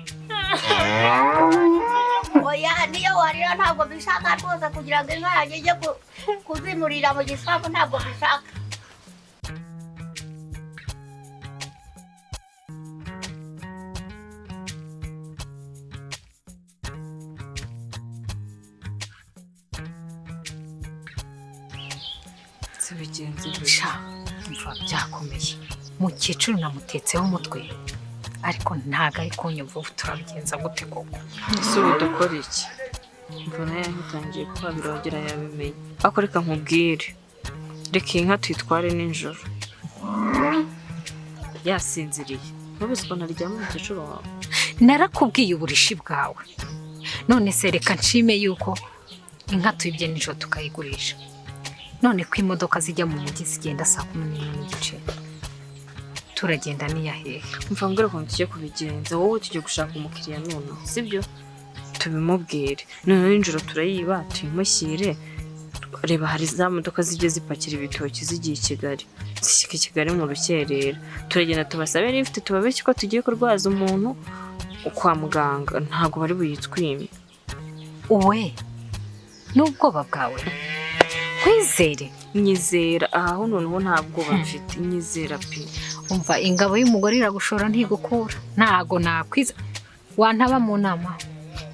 [SPEAKER 9] oya niyo warira ntabwo mbishaka rwose kugira ngo inka yanjye ijye kuzimurira mu gisambu ntabwo mbishaka
[SPEAKER 1] bigenze
[SPEAKER 2] sha mva byakomeye mukecuru namutetseho umutwe ariko ntago ari kunyumva ubu turabigenza gute koko
[SPEAKER 1] ese ubu dukora iki mbona yahitangiye kuba birongera yabimenye ariko reka nkubwire reka iyi nka tuyitware nijoro yasinziriye ntubizi ko naryama umukecuru wawe
[SPEAKER 2] narakubwiye uburishi bwawe none se reka nshime yuko inka tuyibye nijoro tukayigurisha none ko imodoka zijya mu mujyi zigenda saa 11:30 turagenda niyahehe
[SPEAKER 1] mva mbwira ko tujye kubigenza wowe tujye gushaka umukiriya none sibyo tubimubwire none nijoro turayiba tuyimushyire reba hari za modoka zijye zipakira ibitoki zigiye i Kigali zishyika i Kigali mu rukerera turagenda tubasabe lift tubabeshye ko tugiye kurwaza umuntu kwa muganga ntabwo bari buyitwime
[SPEAKER 2] uwe n'ubwoba bwawe kwizere
[SPEAKER 1] nyizera aho noneho nta bwoba mfite nyizera pe
[SPEAKER 2] umva ingabo y'umugore iragushora ntigukura ntago nakwiza wantaba mu nama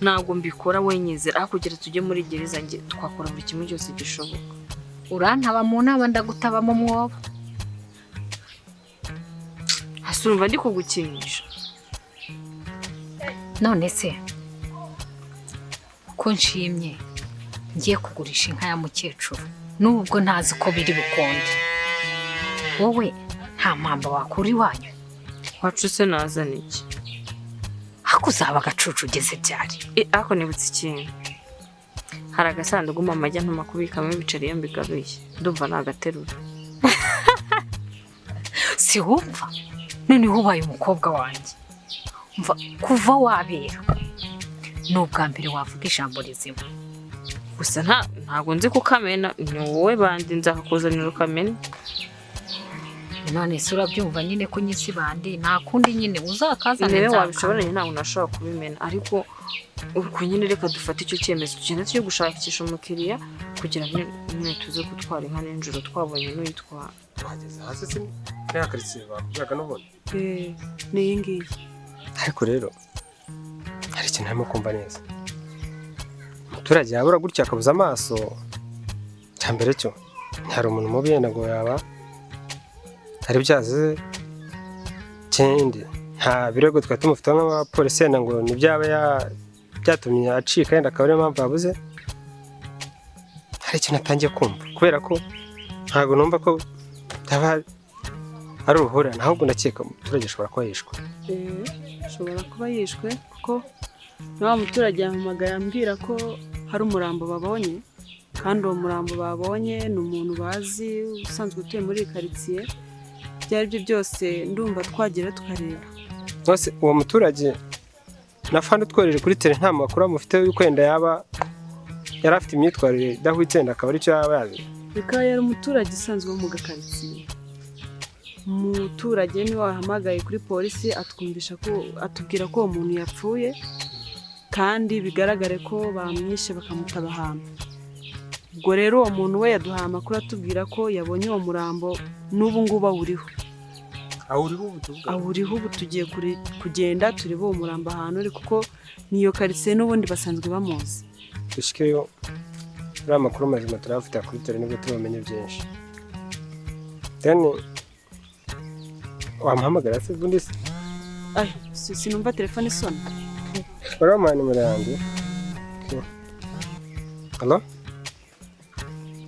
[SPEAKER 1] ntabwo mbikora wenyizera aho kugira tujye muri gereza nge twakora buri kimwe cyose gishoboka
[SPEAKER 2] urantaba mu nama ndagutaba mu mwobo
[SPEAKER 1] hasurumva ndi kugukinisha
[SPEAKER 2] none se ko nshimye ngiye kugurisha inka ya mukecuru nubwo ntazi ko biri bukonde. Wowe nta mpamba wakura iwanyu?
[SPEAKER 1] wacuse nazana iki?
[SPEAKER 2] Ako uzaba agacucu ugeze byari.
[SPEAKER 1] Ako nibutse ikintu, hari agasanduku mama ajya ntuma kubikamo ibiceri iyo mbigaruye, ndumva nagaterura.
[SPEAKER 2] Si wumva? Noneho ubaye umukobwa wanjye, umva kuva wabera ni ubwa mbere wavuga ijambo rizima.
[SPEAKER 1] Gusa ntago nzi kukamena, ni wowe bandi nzakakuzanira ukamena.
[SPEAKER 2] None se urabyumva nyine ko nyisi bandi nta kundi nyine uzakazana.
[SPEAKER 1] Niwe wabishobora, ntabwo nashobora kubimena, ariko uko nyine reka dufate icyo cyemezo tugenda cyo gushakisha umukiriya kugira ngo nyine tuze gutwara inka n'ijoro twabonye n'uyitwara.
[SPEAKER 5] Wageze hasi se yakaritsiye bakubyaga n'ubundi.
[SPEAKER 1] Ni iyi ngiyi.
[SPEAKER 5] Ariko rero hari ikintu harimo kumva neza. Umuturage yabura gutya akabuza amaso, cya mbere cyo hari umuntu mubi yenda ngo yaba hari byaze kindi nta birego twari tumufite nk'abapolisi yenda ngo nibyaba byatumye acika yenda akaba ariyo mpamvu yabuze. Hari ikintu atangiye kumva kubera ko ntabwo numva ko byaba ari uruhurirane, ahubwo ndakeka umuturage ashobora kuba yishwe.
[SPEAKER 1] Ashobora kuba yishwe kuko wa muturage yampamagaye ambwira ko hari umurambo babonye, kandi uwo murambo babonye ni umuntu bazi usanzwe utuye muri karitsiye. Byari byo byose ndumva twagera tukareba.
[SPEAKER 5] Bose uwo muturage nafande tworeje kuri tele nta makuru amufite yuko yenda yaba yari afite imyitwarire idahwitse yenda akaba aricyo yaba yazi.
[SPEAKER 1] Bikaba yari umuturage usanzwe wo mu gakaritsiye. Umuturage niwe wahamagaye kuri polisi atubwira ko uwo muntu yapfuye, kandi bigaragare ko bamwishe bakamutaba ahantu. Ubwo rero uwo muntu we yaduhaye amakuru atubwira ko yabonye uwo murambo n'ubu ngubu awuriho. Awuriho ubu tugiye kugenda tureba uwo murambo ahantu uri, kuko niyo karitsiye n'ubundi basanzwe bamuzi.
[SPEAKER 5] Dushikeyo uriya makuru mazima turayafite kuri tele nibwo tubamenye byinshi. Then wamuhamagara se ubundi se?
[SPEAKER 1] Sinumva telefone isona.
[SPEAKER 5] Uramuha nimero yanjye? Halo?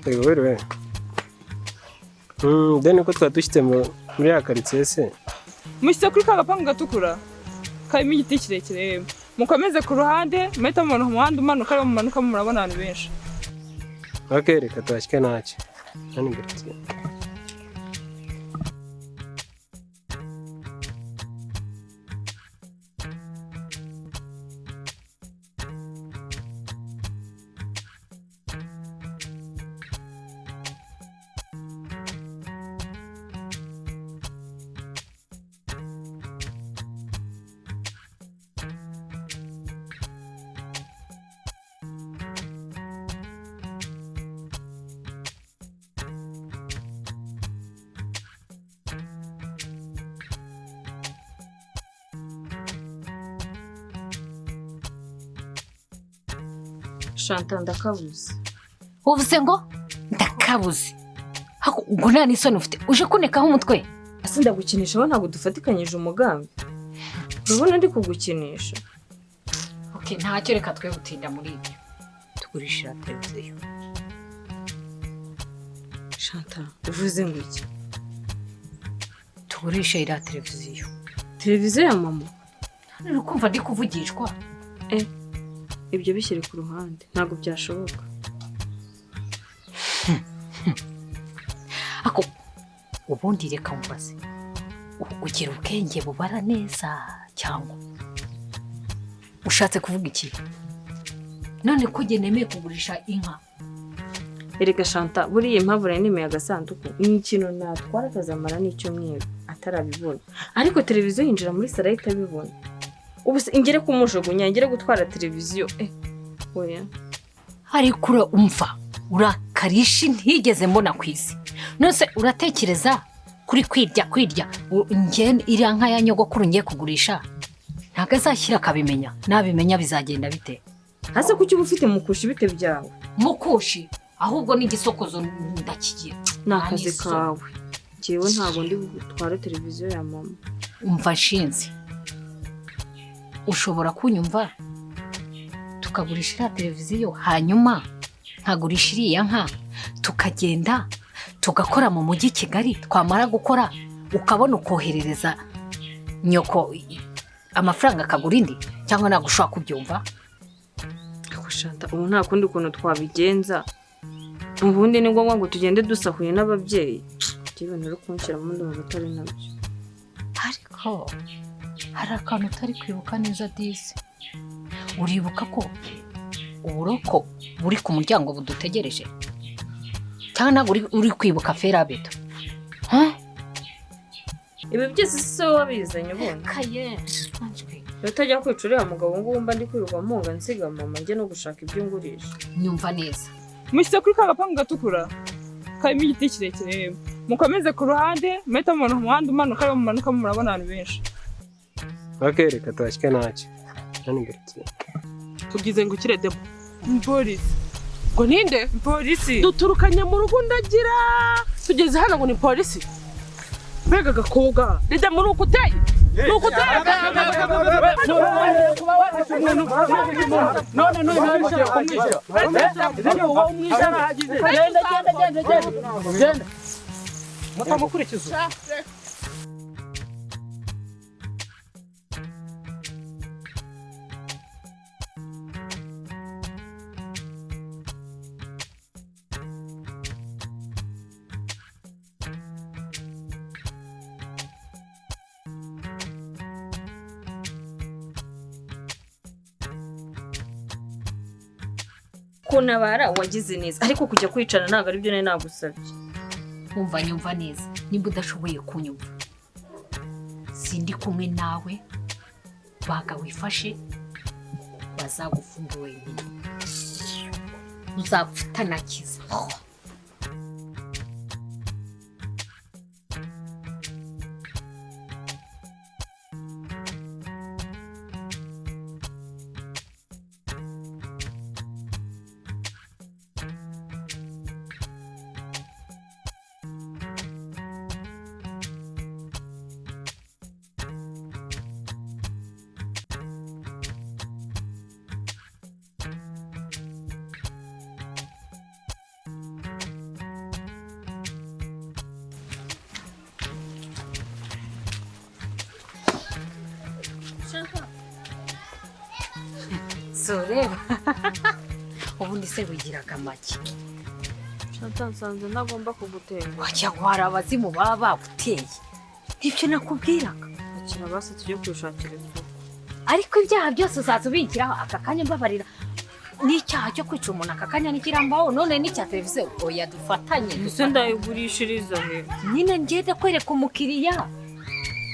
[SPEAKER 5] Wewe. Then ko twadushyitse muri ya karitsiye se?
[SPEAKER 7] Mushyitse kuri ka gapangu gatukura karimo igiti kirekire, mukomeze ku ruhande muhita mubona umuhanda umanuka, ariwo mumanukamo murabona abantu benshi.
[SPEAKER 5] Okay, reka tuhashyike ntacyo. Hano imbere.
[SPEAKER 1] Shanta ndakabuze.
[SPEAKER 2] Uvuze ngo ndakabuze? Ubwo nta n'isoni ufite uje kunekaho umutwe?
[SPEAKER 1] Ase ndagukinisha wowe ntabwo dufatikanyije umugambi. Urabona ndi kugukinisha.
[SPEAKER 2] Okay, ntacyo reka twe gutinda muri ibyo. Tugurishira televiziyo.
[SPEAKER 1] Shanta, uvuze ngo iki?
[SPEAKER 2] Tugurisha iriya televiziyo.
[SPEAKER 1] Televiziyo ya mama?
[SPEAKER 2] Uri kumva ndi kuvugishwa?
[SPEAKER 1] Ibyo bishyire ku ruhande, ntabwo byashoboka.
[SPEAKER 2] Ako ubundi reka mbaze, ugira ubwenge bubara neza cyangwa ushatse kuvuga iki? None ko nemeye kugurisha inka?
[SPEAKER 1] Erega Shanta, buriya impamvu rero nemeye agasanduku ni ikintu natwara akazamara n'icyumweru atarabibona, ariko televiziyo yinjira muri sala itabibona. Ubu ingere kumujugunya, ingere gutwara televiziyo. Oya.
[SPEAKER 2] Ariko umva urakarishi ntigeze mbona kwisi. Nose uratekereza kuri kwirya ngene iri nka ya nyogokuru ngiye kugurisha ntago azashyira akabimenya, nabimenya bizagenda bite?
[SPEAKER 1] Hase kuki uba ufite mukushi bite byawe?
[SPEAKER 2] Mukushi ahubwo n'igisokozo ndakigira.
[SPEAKER 1] Nakaze kawe. Jewe ntago ndi gutwara televiziyo ya mama.
[SPEAKER 2] Umva nshinzi, ushobora kunyumva tukagurisha televiziyo hanyuma nkagurisha iriya nka tukagenda tugakora mu mujyi Kigali, twamara gukora ukabona ukoherereza nyoko amafaranga akagura indi, cyangwa ntabwo ushobora kubyumva?
[SPEAKER 1] Shanta, ubu nta kundi kuntu twabigenza. Ubundi ni ngombwa ngo tugende dusahuye n'ababyeyi. Ibintu rero kunshyiramo ndumva atari nabyo.
[SPEAKER 2] Ariko hari akantu utari kwibuka neza disi. Uribuka ko uburoko buri ku muryango budutegereje? Cyangwa ntabwo uri kwibuka ferabeto?
[SPEAKER 1] Ibi byose si wowe wabizanye ubundi.
[SPEAKER 2] Kaye
[SPEAKER 1] utajya kwica uriya mugabo ngo wumva ndi kwirirwa mpunga nsiga mama njye no gushaka ibyo ngurisha.
[SPEAKER 2] Nyumva neza.
[SPEAKER 7] Mushyitse kuri ka gapangu gatukura karimo igiti kirekire, mukomeze ku ruhande muhita mubona umuhanda umanuka, ariwo mumanukamo murabona abantu benshi.
[SPEAKER 5] Reka tuhashyike ntacyo.
[SPEAKER 6] Tugize ngo ukire Debo.
[SPEAKER 7] Polisi.
[SPEAKER 6] Ngo ninde?
[SPEAKER 7] Polisi.
[SPEAKER 6] Duturukanye mu rugo ndagira. Tugeze hano ngo ni polisi. Mbega gakobwa. Rida muri ukuteye. Nukuteye. Genda.
[SPEAKER 5] Mutamukurikiza.
[SPEAKER 1] Kunabara wagize neza, ariko kujya kwicana ntabwo ari byo nari nagusabye.
[SPEAKER 2] Nyumva neza. Nimba udashoboye kunyumva, sindi kumwe nawe, baga wifashe bazagufunga wenyine, uzapfuta nakiza. Reba ubundi se wigiraga make.
[SPEAKER 1] Shanta, nsanze ntagomba kugutera.
[SPEAKER 2] Wajya guhara abazimu baba baguteye. Ibyo nakubwiraga.
[SPEAKER 1] Akira basi tujye kwishakira isoko.
[SPEAKER 2] Ariko ibyaha byose uzatubikiraho aka kanya mbabarira. N'icyaha cyo kwica umuntu aka kanya n'ikirambaho, none n'icya televiziyo oya dufatanye.
[SPEAKER 1] Ese ndayigurishiriza he?
[SPEAKER 2] Nyine ngende kwereka umukiriya.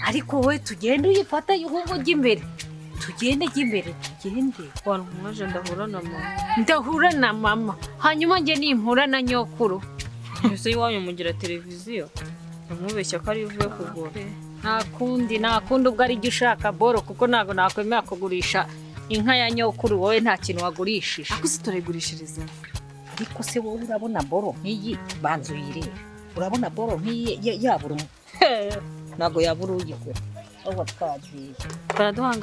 [SPEAKER 2] Ariko wowe tugende uyifata ahubwo ujya imbere. Tugende imbere.
[SPEAKER 1] Wantumwaje ndahura na mama.
[SPEAKER 2] Ndahura na mama. Hanyuma njye nimpura na nyokuru.
[SPEAKER 1] Ese iwanyu mugira televiziyo? Namubeshya ko ari ivuye kugura.
[SPEAKER 2] Nta kundi ubwo ari jye ushaka boro, kuko ntabwo nakwemera kugurisha inka ya nyokuru, wowe nta kintu wagurishije.
[SPEAKER 3] Ako se turayigurishiriza.
[SPEAKER 2] Ariko se wowe urabona boro nk'iyi, banza uyirebe. Urabona boro nk'iyi yabura ntabwo yabura uyigura. Aho twagiye.
[SPEAKER 1] Baraduha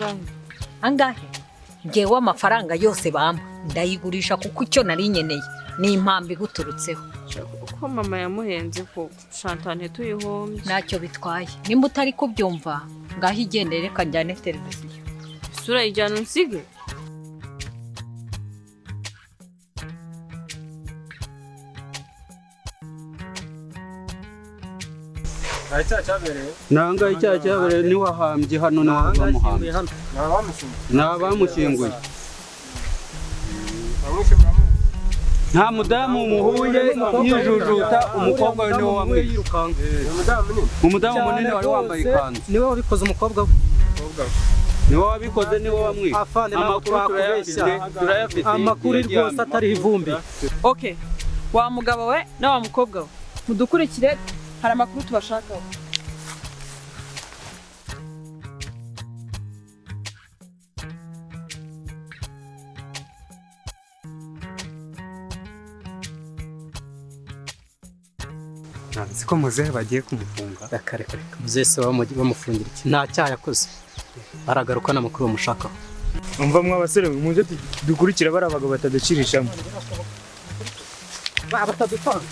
[SPEAKER 2] angahe? Ngewe amafaranga yose bampa ndayigurisha, kuko icyo nari nkeneye ni impamvu iguturutseho.
[SPEAKER 1] Uko mama yamuhenze ko Shanta ntituyihombye.
[SPEAKER 2] Ntacyo bitwaye. Nimba utari kubyumva ngaho igendere, reka njyane televiziyo.
[SPEAKER 1] Isura ijyana unsige.
[SPEAKER 8] Nanga icyaha cyabereye ni wahambye hano ni wamuhambye. Nabamushyinguye. Nta mudamu muhuye yijujuta, umukobwa we niwe wamwishe. Umudamu munini wari wambaye ikanzu.
[SPEAKER 5] Niwe wabikoze umukobwa we.
[SPEAKER 8] Niwe wabikoze, niwe wamwishe. Amakuru turayafite.
[SPEAKER 5] Amakuru rwose atari ivumbi.
[SPEAKER 7] Okay. Wa mugabo we na wa mukobwa we mudukurikire, hari amakuru tubashakaho.
[SPEAKER 5] Nzi ko muzehe bagiye kumufunga. Reka muzehe se bamufungira iki? Nta cyaha yakoze. Aragaruka n'amakuru bamushakaho.
[SPEAKER 10] Umva mwa basore, muze dukurikira bari abagabo batadacirishamo.
[SPEAKER 5] batadutanga.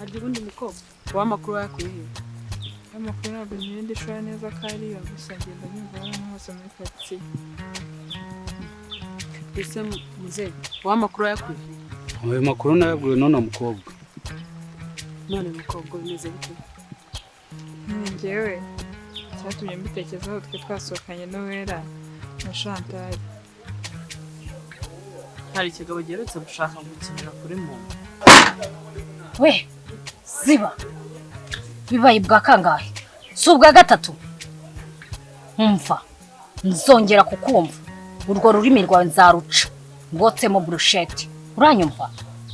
[SPEAKER 1] harya ubundi mukobwa w'amakuru yakuye he?
[SPEAKER 7] amakuru ntabwo ngenda ishora neza ko ariyo gusa ngenda nyumva hano hose muri karitsiye.
[SPEAKER 1] ese muzehe w'amakuru yakuye he?
[SPEAKER 8] ayo makuru nayabwiwe none mukobwa.
[SPEAKER 1] none mukobwa bimeze bite?
[SPEAKER 7] njyewe cyatumye mbitekerezaho twe twasohokanye n'uwera na Chantal.
[SPEAKER 1] hari ikigabo giherutse gushaka gukinira kuri muntu.
[SPEAKER 2] we ziba bibaye bwa kangahe? Si ubwa gatatu? Umva nzongera kukumva urwo rurimi rwawe nzaruca ngotsemo brushette. Uranyumva?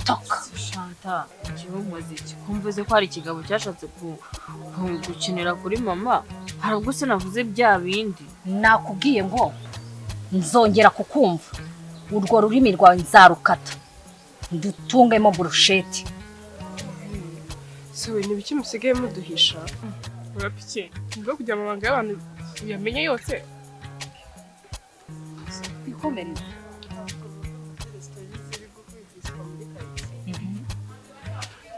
[SPEAKER 2] Toka
[SPEAKER 1] Chantal njyewe umuziki kumvuze ko hari ikigabo cyashatse gukinira kuri mama, hari ubwo se navuze bya bindi.
[SPEAKER 2] nakubwiye ngo nzongera kukumva urwo rurimi rwawe nzarukata ndutungemo brushette.
[SPEAKER 7] So ni biki musigaye muduhisha? Urapike ngo kujya mu mabanga y'abantu yamenye yose.
[SPEAKER 2] Bikomereza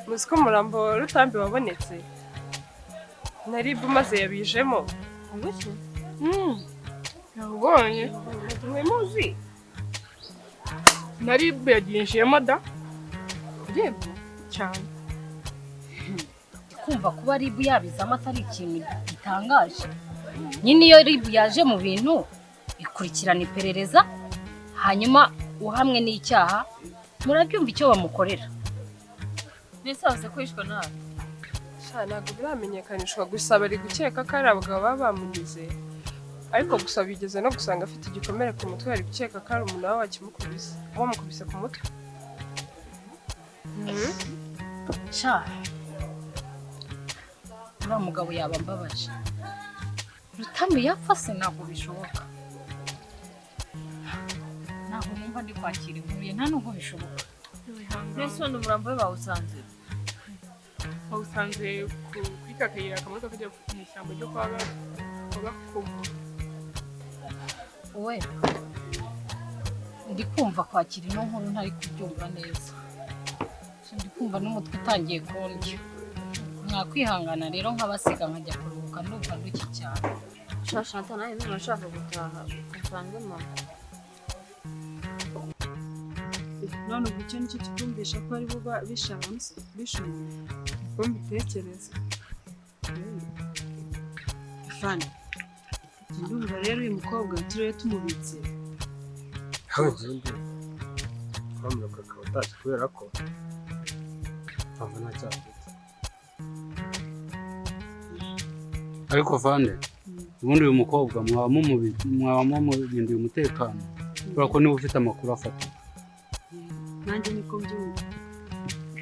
[SPEAKER 7] Musiko murambo rutambi wabonetse. Naribu maze yabijemo.
[SPEAKER 1] Ubushe?
[SPEAKER 7] Yabonye. Mwe muzi. Naribu yaginjiyemo da.
[SPEAKER 1] Ribu
[SPEAKER 7] cyane.
[SPEAKER 2] kumva kuba ribu yabizamo atari ikintu gitangaje. Nyine iyo ribu yaje mu bintu ikurikirana iperereza, hanyuma uhamwe n'icyaha murabyumva icyo bamukorera.
[SPEAKER 1] nisaze kwishwa nawe.
[SPEAKER 7] Ntabwo biramenyekanishwa gusa bari gukeka ko ari abagabo baba bamugize, ariko gusa bigeze no gusanga afite igikomere ku mutwe, bari gukeka ko ari umuntu waba wamukubise ku mutwe.
[SPEAKER 2] Uriya mugabo yaba mbabaje. Rutami yapfa se ntabwo bishoboka. Ntabwo numva ndi kwakira inkuru ye, nta nubwo bishoboka.
[SPEAKER 1] Mbese undi umurambo we bawusanze?
[SPEAKER 7] Bawusanze kwika akayira akamodoka kajya mu ishyamba ryo kwa Gakumu.
[SPEAKER 2] We ndi kumva kwakira ino nkuru ntari kubyumva neza. Ndi kumva n'umutwe utangiye kundya. Mwakwihangana rero nk'abasiga nkajya kuruhuka ndumva nduki cyane.
[SPEAKER 1] Chantal nawe niba ashaka gutaha usange mama.
[SPEAKER 10] none ubu icyo nicyo kikumvisha ko ari bo bishimiye
[SPEAKER 7] Uko mbitekereza.
[SPEAKER 10] Fani ndumva rero uyu mukobwa turiwe tumubitse.
[SPEAKER 5] Hawe ndi twamuroka akaba atazi kubera ko mpamvu nta cyafite.
[SPEAKER 8] ariko Vande ubundi uyu mukobwa mwaba mumurindiye umutekano kubera ko niba ufite amakuru afata.
[SPEAKER 10] nanjye niko mbyumva.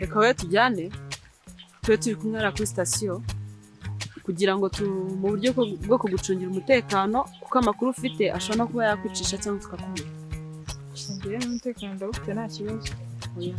[SPEAKER 10] Reka we tujyane tube turi kumwe hariya kuri sitasiyo kugira ngo mu buryo bwo kugucungira umutekano, kuko amakuru ufite ashobora no kuba yakwicisha cyangwa tukakumira.
[SPEAKER 7] Njyewe n'umutekano ndawufite nta kibazo.
[SPEAKER 10] Oya.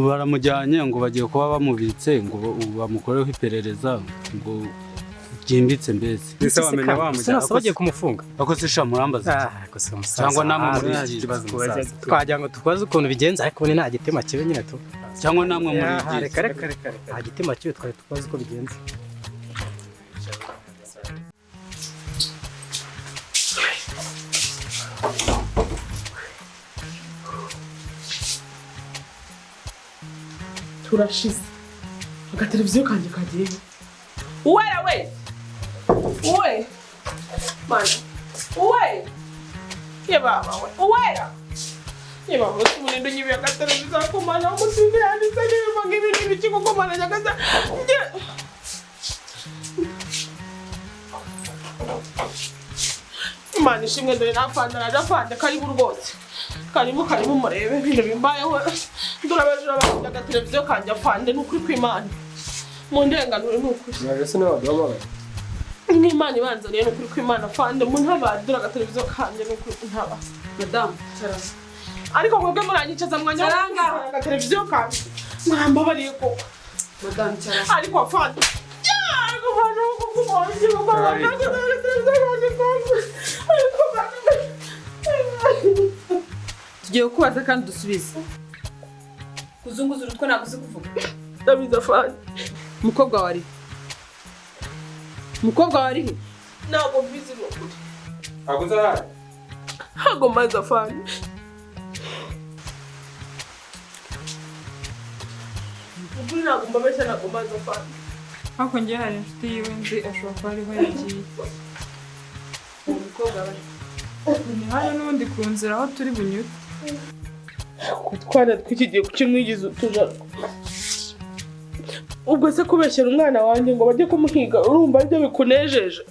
[SPEAKER 8] baramujyanye ngo bagiye kuba bamubitse ngo bamukoreho iperereza ngo byimbitse mbese.
[SPEAKER 5] Ese wamenya bamujyana bagiye kumufunga.
[SPEAKER 8] Ako se sha murambaza cyangwa namwe murigiye
[SPEAKER 5] twagira ngo tukoze ukuntu bigenza, ariko ni nta gitima kibe nyine tu,
[SPEAKER 8] cyangwa namwe murigiye.
[SPEAKER 5] Reka nta gitima kibe twari tukoze uko bigenza.
[SPEAKER 6] turashize agateleviziyo kanjye kagiyeho. Uwera we uwe mana uwe yebaba we uwera yebaba we tumulindo nyibi agateleviziyo ko mana umusibi yanditse n'ibivanga ibintu bikiko ko mana nyagaza Imana ishimwe dore nafanda karibu rwose Karibu murebe ibintu bimbayeho. Ndurabajura bakajya televiziyo kanje afande n'ukuri kw'Imana. Mu ndenganure n'ukuri.
[SPEAKER 5] Naje se nawe ndabona.
[SPEAKER 6] N'Imana ibanzaniye n'ukuri kw'Imana afande mu ntabadura televiziyo kanje n'ukuri ntaba.
[SPEAKER 10] Madame, cara.
[SPEAKER 6] Ariko mwebwe muranyicaza mwanya wa televiziyo kanje. Mwambabariye koko.
[SPEAKER 10] Madame, cara.
[SPEAKER 6] Ariko afande. Ariko afande kukumonje baba.
[SPEAKER 10] Tugiye kubaza kandi dusubize. Kuzunguza urutwe naguze kuvuga.
[SPEAKER 6] Ndabiza afande.
[SPEAKER 10] Umukobwa wari. Umukobwa wari.
[SPEAKER 6] Ntabwo mbizi n'ukuri.
[SPEAKER 5] Aguze ahari.
[SPEAKER 6] Ntabwo maze afande. Ukuri ntabwo mbabeshya ntabwo maze afande.
[SPEAKER 7] Ariko njye hari inshuti yiwe nzi ashobora kuba ariho yagiye.
[SPEAKER 10] Umukobwa wari.
[SPEAKER 7] Ni hano n'ubundi ku nzira aho turi bunyure.
[SPEAKER 6] Kutwana twikigiye kukimwigiza utujana. Ubwo se kubeshyera umwana wanjye ngo bajye kumuhiga urumva aribyo bikunejeje.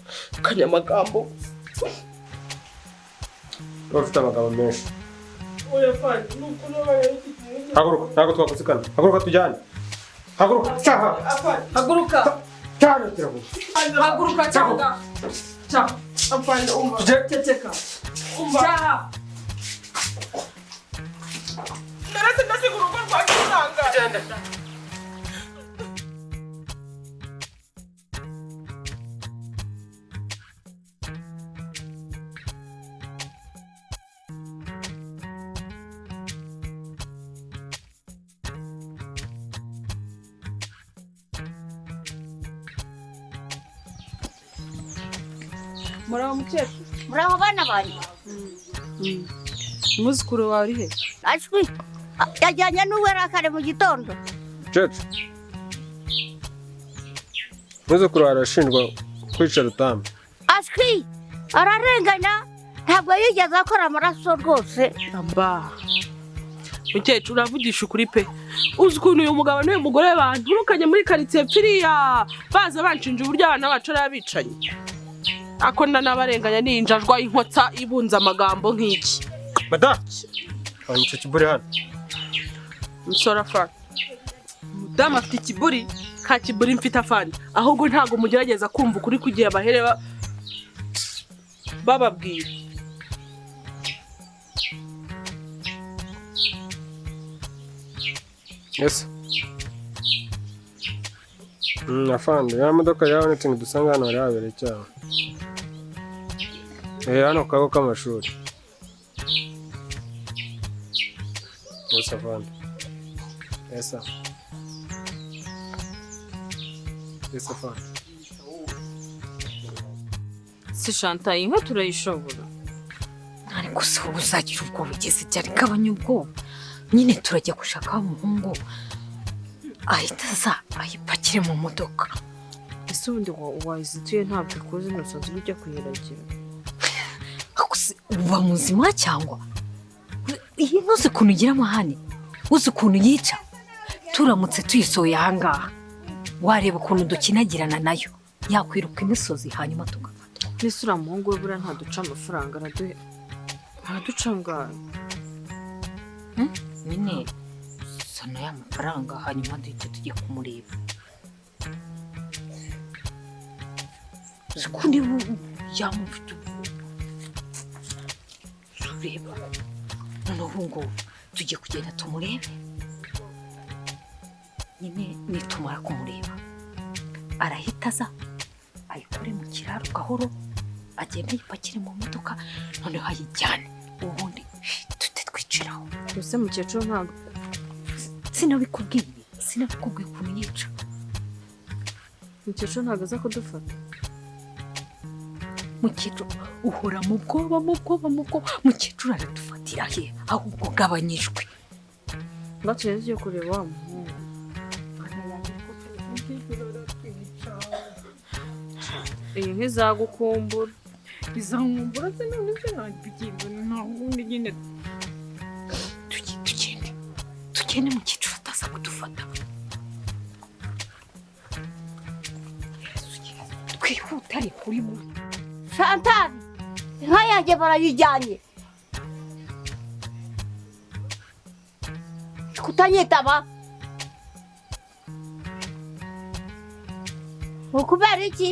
[SPEAKER 6] Kanyamagambo.
[SPEAKER 5] Bafite amagambo menshi.
[SPEAKER 6] Oya fani, nuko nabaye ikigiye.
[SPEAKER 5] Haguruka, ntabwo twakusikana. Haguruka tujyane. Haguruka, cyaha.
[SPEAKER 10] Haguruka.
[SPEAKER 5] Cyane kiravuga.
[SPEAKER 10] Haguruka cyangwa. Cyaha.
[SPEAKER 6] Afande umva.
[SPEAKER 10] Ceceka. Cyaha.
[SPEAKER 6] Narase ndasigura urugo rwanjye usanga.
[SPEAKER 5] Genda.
[SPEAKER 10] Muraho mukecuru.
[SPEAKER 9] Muraho bana banjye.
[SPEAKER 10] Umuzukuru wawe uri he?
[SPEAKER 9] Ashwi. Yajyanye n'uwera kare mu gitondo.
[SPEAKER 5] Cece. Muzukuru arashinjwa kwica Rutambi.
[SPEAKER 9] Ashwi. Ararenganya. Ntabwo yigeze akora amaraso rwose.
[SPEAKER 6] Amba. Mukecuru uravugisha ukuri pe. Uzi ukuntu uyu mugabo n'uyu mugore banturukanye muri quartier piriya baza banshinja uburyo abana bacu ari abicanyi. Ako ndanabarenganya ninjajwa inkotsa ibunza amagambo nk'iki.
[SPEAKER 5] Madame. Anice kiburi hano.
[SPEAKER 6] Musora fa.
[SPEAKER 10] Madame afite ikiburi.
[SPEAKER 6] Ka kiburi mfite afande. Ahubwo ntago mugerageza kumva ukuri kugiye abahere bababwira.
[SPEAKER 5] Yes. Afande, ya modoka yabonetse ngo dusanga hano hari habere cyane. Hano kago k'amashuri. Yes, afande. Yes, yes, afande.
[SPEAKER 10] Si Chantal inka turayishobora.
[SPEAKER 2] Ariko se uzagira ubwo bigeze cyari kabanya ubwo. Nyine turajya gushaka umuhungu. Ahita aza ayipakire mu modoka.
[SPEAKER 10] Ese ubundi wazituye ntabwo ikoze n'usanzwe ujya kuyiragira.
[SPEAKER 2] Uba muzima cyangwa? Iyi ntuzi ukuntu ugira amahane. Uzi ukuntu yica. Turamutse tuyisohoye ahangaha. Wareba ukuntu dukinagirana nayo. Yakwiruka imisozi hanyuma tugafata.
[SPEAKER 10] Mbese uriya muhungu we buriya ntaduca amafaranga araduca ngayo.
[SPEAKER 2] Nyine sana ya mafaranga hanyuma duhita tujya kumureba. Sikundi yamufite sureba. Noneho ngo tujye kugenda tumurebe. Nyine nitumara kumureba arahita aza ayikore mu kiraro gahoro agenda yipakire mu modoka noneho ayijyane ubundi twiciraho.
[SPEAKER 10] Ese mukecuru ntabwo
[SPEAKER 2] sinabikubwiye ukuntu yica.
[SPEAKER 10] Mukecuru ntabwo aza kudufata.
[SPEAKER 2] Mukecuru uhora mu bwoba mukecuru aradufatira he ahubwo gabanyijwe.
[SPEAKER 10] Ngatuye ngiye kureba wa muhungu. Iyi nkizagukumbura.
[SPEAKER 7] Izankumbura se none se ntabigimba ntabwo nyine.
[SPEAKER 2] Tugende mukecuru ataza kudufata. Twihuta ariko uri mu
[SPEAKER 9] Chantal. Inka yanjye barayijyanye. kutanyitaba ukubera iki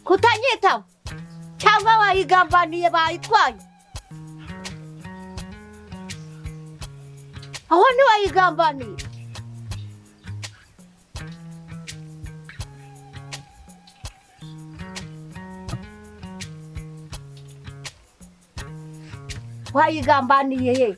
[SPEAKER 9] kutanyitaba cyangwa wayigambaniye bayitwaye aho ntiwayigambaniye wayigambaniye he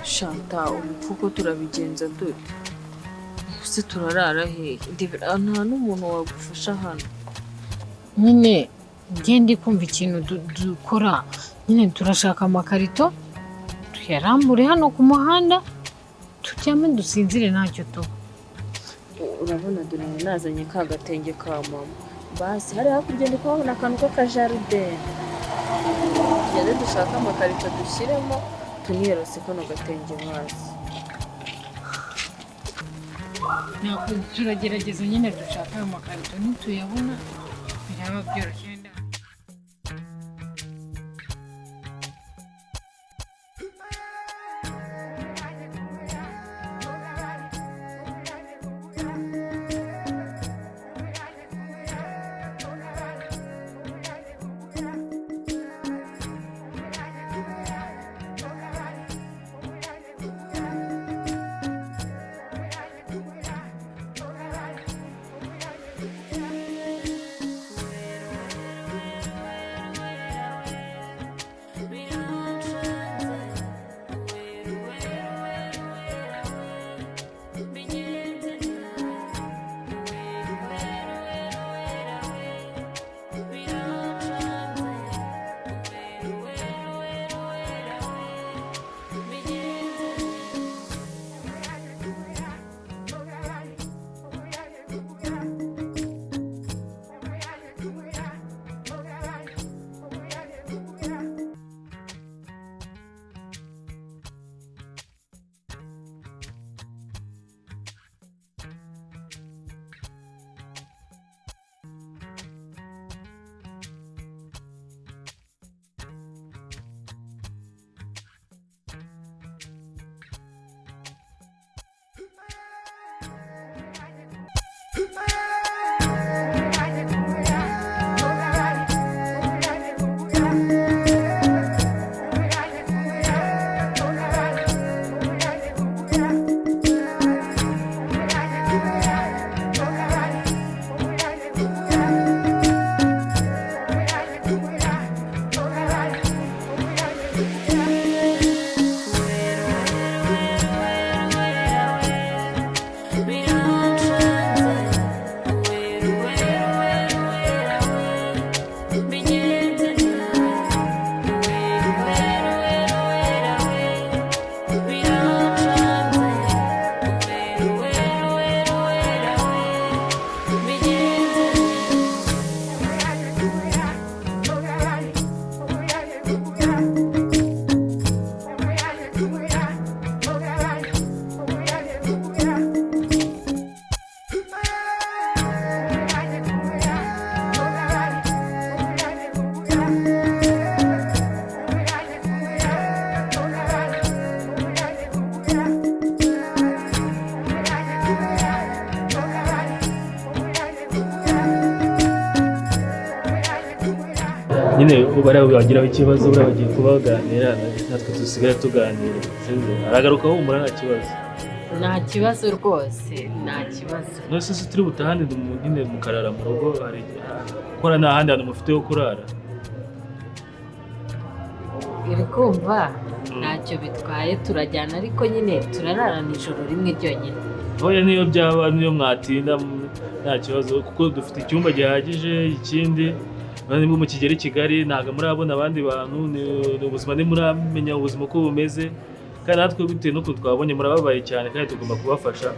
[SPEAKER 10] Shanta ubu ko turabigenza dute se turarara hehe nta n'umuntu wagufasha hano
[SPEAKER 2] nyine ngende kumva ikintu dukora nyine turashaka amakarito tuyarambure hano ku muhanda turyame dusinzire ntacyo tuba
[SPEAKER 10] urabona dore nazanye ka gatenge ka mama basi hari hakurya ndi kuhabona akantu k'akajaride tugende dushaka amakarito dushyiremo tuniyerose kano gatenge hasi
[SPEAKER 2] turagerageza nyine dushaka ayo makarito ntituyabona biraba byoroshye
[SPEAKER 11] nyine bariya bagiraho ikibazo buriya bagiye kubaganira natwe dusigara tuganira aragaruka humura nta kibazo.
[SPEAKER 2] Nta kibazo rwose nta kibazo.
[SPEAKER 11] Nose se turi butahane nyine mukarara mu rugo hari gukora nta handi hantu mufite ho kurara.
[SPEAKER 2] iri kumva ntacyo bitwaye turajyana ariko nyine turarara nijoro rimwe ryonyine.
[SPEAKER 11] Oya niyo byaba niyo mwatinda nta kibazo kuko dufite icyumba gihagije. Ikindi nimba mu Kigeri Kigali ntabwo murabona abandi bantu ni ubuzima muramenya ubuzima uko bumeze kandi natwe bitewe n'uko twabonye murababaye cyane kandi tugomba kubafasha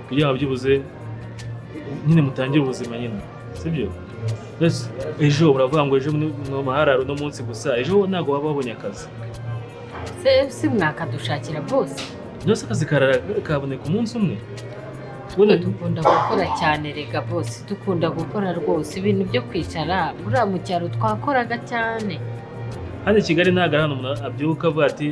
[SPEAKER 11] kugira ngo byibuze nyine mutangire ubuzima nyine sibyo. Ejo uravuga ngo ejo mu mahararo no munsi gusa ejo ntabwo waba wabonye akazi
[SPEAKER 2] si mwakadushakira bose
[SPEAKER 11] byose akazi kaboneka umunsi umwe.
[SPEAKER 2] Dukunda gukora cyane rega bose dukunda gukora rwose ibintu byo kwicara buriya mu cyaro twakoraga cyane.
[SPEAKER 11] Hano i Kigali ntabwo ari hano umuntu abyuka avuga ati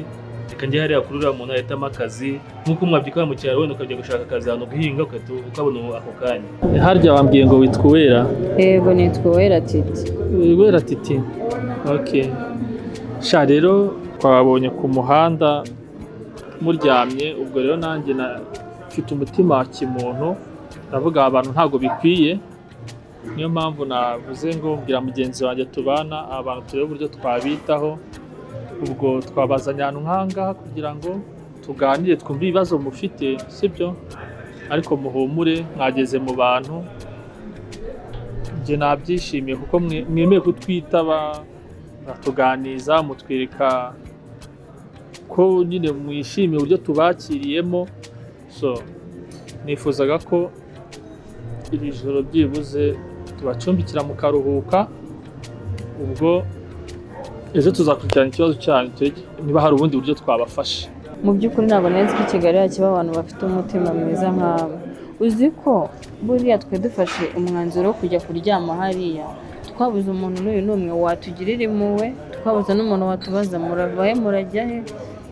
[SPEAKER 11] reka njye hariya kuri uriya muntu ahitamo akazi nk'uko mwabyuka mu cyaro wenda ukajya gushaka akazi ahantu guhinga ukabona ako kanya.
[SPEAKER 12] Harya wambwiye ngo witwa Uwera?
[SPEAKER 10] Yego nitwa Uwera Titi.
[SPEAKER 12] Uwera Titi, okay. Sha rero twabonye ku muhanda muryamye ubwo rero nanjye mfite umutima wa kimuntu ndavuga abantu ntago bikwiye niyo mpamvu navuze ngo mbwira mugenzi wanjye tubana abantu turebe uburyo twabitaho ubwo twabazanya ahantu nk'ahangaha kugira ngo tuganire twumve ibibazo mufite sibyo ariko muhumure mwageze mu bantu njye nabyishimiye kuko mwemeye kutwitaba tuganiza mutwereka ko nyine mwishimiye uburyo tubakiriyemo so nifuzaga ko iri joro byibuze tubacumbikira mukaruhuka ubwo ejo tuzakurikirana ikibazo cyanyu niba hari ubundi buryo twabafasha.
[SPEAKER 10] Mu by'ukuri ntabwo nzi ko i Kigali hakiba abantu bafite umutima mwiza nk'abo. Uzi ko buriya twe dufashe umwanzuro wo kujya kuryama hariya twabuze umuntu n'uyu n'umwe watugirira impuhwe twabuze n'umuntu watubaza muravahe murajya he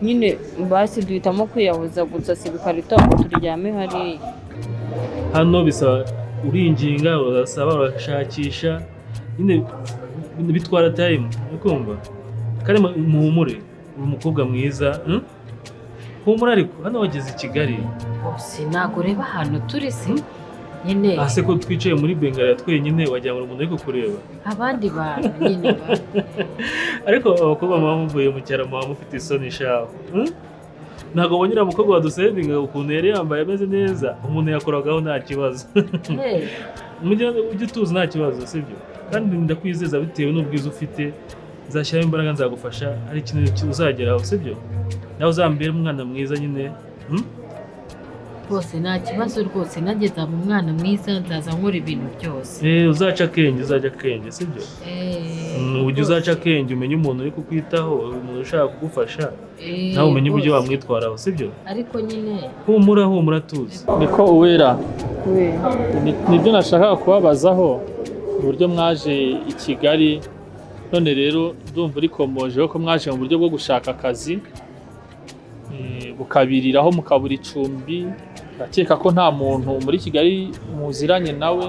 [SPEAKER 10] nyine basi duhitamo kwiyahuza gusa si bikarita ngo turyame hariya.
[SPEAKER 11] Hano bisaba uringinga urasaba urashakisha nyine bitwara time ukumva kandi muhumure uri umukobwa mwiza humura ariko hano wageze i Kigali
[SPEAKER 2] ntabwo ureba ahantu turi se nyine
[SPEAKER 11] ase ko twicaye muri Bengali twenyine wagira ngo umuntu ari kukureba
[SPEAKER 2] abandi bantu nyine
[SPEAKER 11] ariko abakobwa muvuye mu cyaro mufite isoni shaho ntabwo wonyira umukobwa wadusevinga ukuntu yari yambaye ameze neza umuntu yakoragaho nta kibazo ujye tuzi nta kibazo sibyo kandi ndakwizeza bitewe n'ubwiza ufite nzashyiraho imbaraga nzagufasha ari ikintu uzageraho sibyo nawe uzambere umwana mwiza nyine
[SPEAKER 2] rwose nta kibazo rwose nageza mu mwana mwiza nzaza nkora ibintu byose
[SPEAKER 11] uzaca akenge uzajya akenge sibyo ujye uzaca akenge umenye umuntu uri kukwitaho umuntu ushaka kugufasha nawe umenye uburyo wamwitwaraho sibyo
[SPEAKER 2] ariko nyine
[SPEAKER 11] humura tuzi.
[SPEAKER 12] Niko Uwera nibyo nashakaga kubabazaho uburyo mwaje i Kigali none rero ndumva urikomojeho ko mwaje mu buryo bwo gushaka akazi bukabiriraho mukabura icumbi ndakeka ko nta muntu muri Kigali muziranye nawe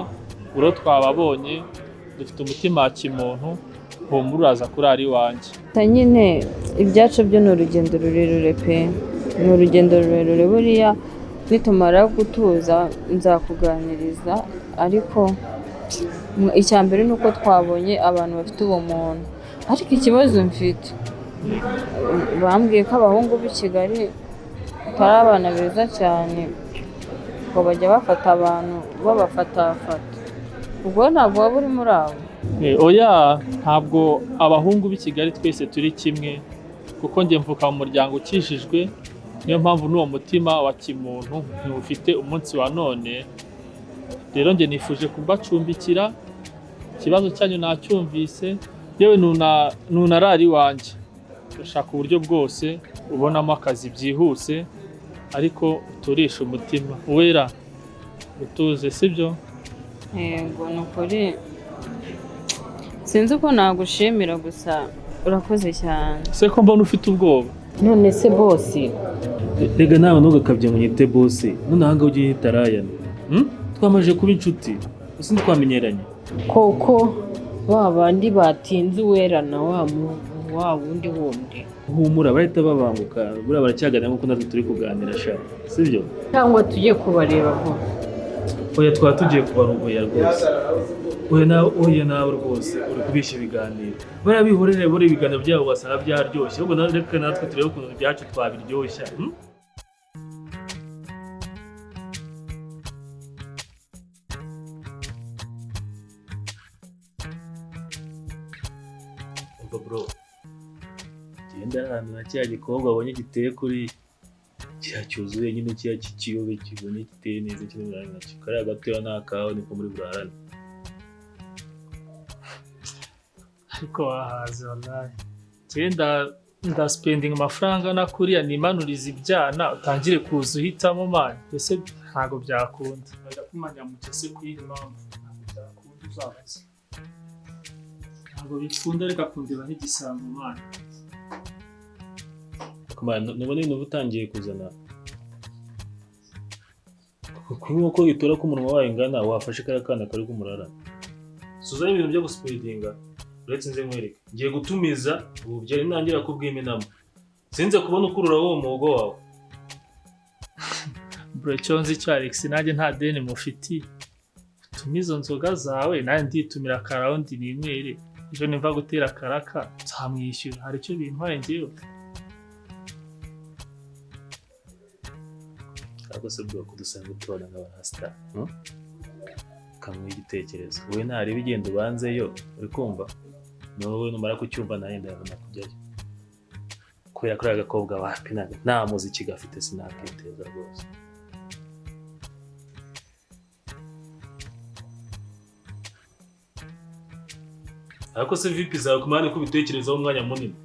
[SPEAKER 12] uro twababonye dufite umutima wa kimuntu humura uraza kurara iwanjye.
[SPEAKER 10] Nyine ibyacu byo ni urugendo rurerure pe ni urugendo rurerure buriya nitumara gutuza nzakuganiriza ariko icya mbere ni uko twabonye abantu bafite ubumuntu ariko ikibazo mfite bambwiye ko abahungu b'i Kigali atari abana beza cyane ngo bajya bafata abantu babafatafata ubwo ntabwo waba uri muri abo.
[SPEAKER 12] Oya ntabwo abahungu b'i Kigali twese turi kimwe kuko njye mvuka mu muryango ukijijwe niyo mpamvu n'uwo mutima wa kimuntu ntiwufite umunsi wa none rero njye nifuje kubacumbikira ikibazo cyanyu nacyumvise yewe nunarara iwanjye ushaka uburyo bwose ubonamo akazi byihuse ariko uturisha umutima. Uwera utuze sibyo?
[SPEAKER 10] Yego ni ukuri sinzi uko nagushimira gusa urakoze cyane.
[SPEAKER 12] Se ko mbona ufite ubwoba?
[SPEAKER 2] None se bosi
[SPEAKER 11] rega nawe ntugakabye ngo nyite bosi none ahanga ugiye hitarayana twamaje kuba inshuti usinzi twamenyeranye
[SPEAKER 2] koko Wa bandi batinze uwera na wa wundi wundi.
[SPEAKER 11] Humura bahita babanguka buriya baracyaganira nk'uko natwe turi kuganira sha sibyo
[SPEAKER 2] Cyangwa tujye kubareba vuba.
[SPEAKER 11] Oya twaba tugiye kubarugoya rwose oya nawe rwose uri kubisha ibiganiro bariya bihorere buri ibiganiro byabo basanga byaryoshye ahubwo reka natwe turebe ukuntu ibyacu twabiryoshya umva bro genda ahantu na cya gikobwa abonye giteye kuri cya cyuzuye nyine cya kiyobe kibonye giteye neza kiri muri nacyo kariya gatoya n'akawe niko muri burarane
[SPEAKER 12] ariko wahaze wallahi genda ndaspending amafaranga nakuriya nimanuriza ibyana utangire kuza uhitamo mani mbese ntago byakunda bajya kumanya mu cyese kwiyi mpamvu ntago byakunda uzabaza ntago bikunda reka kundeba nk'igisambo mani
[SPEAKER 11] nubona ibintu utangiye kuzana kuko uko itora ko umunwa wayo ingana wafashe kariya kana kari kumurara suzanye ibintu byo guspreadinga uretse nze nkwereke ngiye gutumiza ubu byari ntangira kubwimenamo sinze kubona ukurura uwo muhogo wawe
[SPEAKER 12] bro cyonzi cya Alex nanjye nta deni mufiti tumizo nzoga zawe nanjye nditumira karawundi nimwere ejo nimva gutera karaka nzamwishyura hari icyo bintwaye ngewe
[SPEAKER 11] ariko se bwo kudusanga tubona nk'abahasta kamwe igitekerezo wowe ntareba igenda ubanzeyo uri kumva wowe numara kucyumva nayo ndabona kujyayo kubera ko agakobwa wapi nta muziki gafite sinakiteza rwose ariko se vipi zawe kumane ko bitekerezaho umwanya munini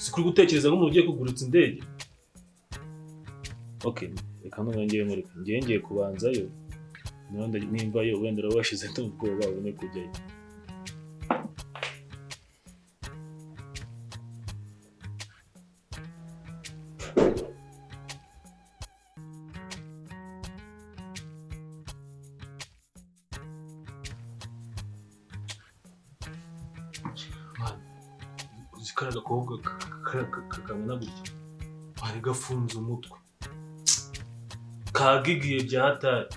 [SPEAKER 11] sikuri gutekereza nk'umuntu ugiye kugurutsa indege okay reka nongeye mureka ngiye kubanzayo nimba yo wenda washize n'ubwoba ubone kujyayo zikara gakobwa kakamena gutya bari gafunze umutwe kagigiye byatari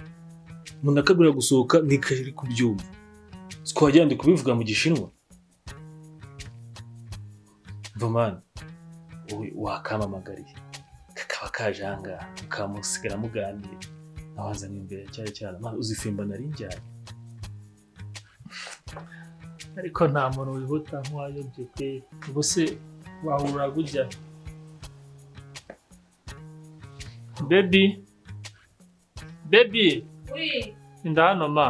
[SPEAKER 11] umuntu akagura gusohoka nikari kubyumva twajya ndi kubivuga mu gishinwa vamana wakamamagariye kakaba kajanga ukamusigara muganire nabanzanye imbere cyane man uzifimba nari njyanye
[SPEAKER 12] ariko nta muntu wihuta nk'uwayobye pe ubuse wahura gujya baby oui ndano ma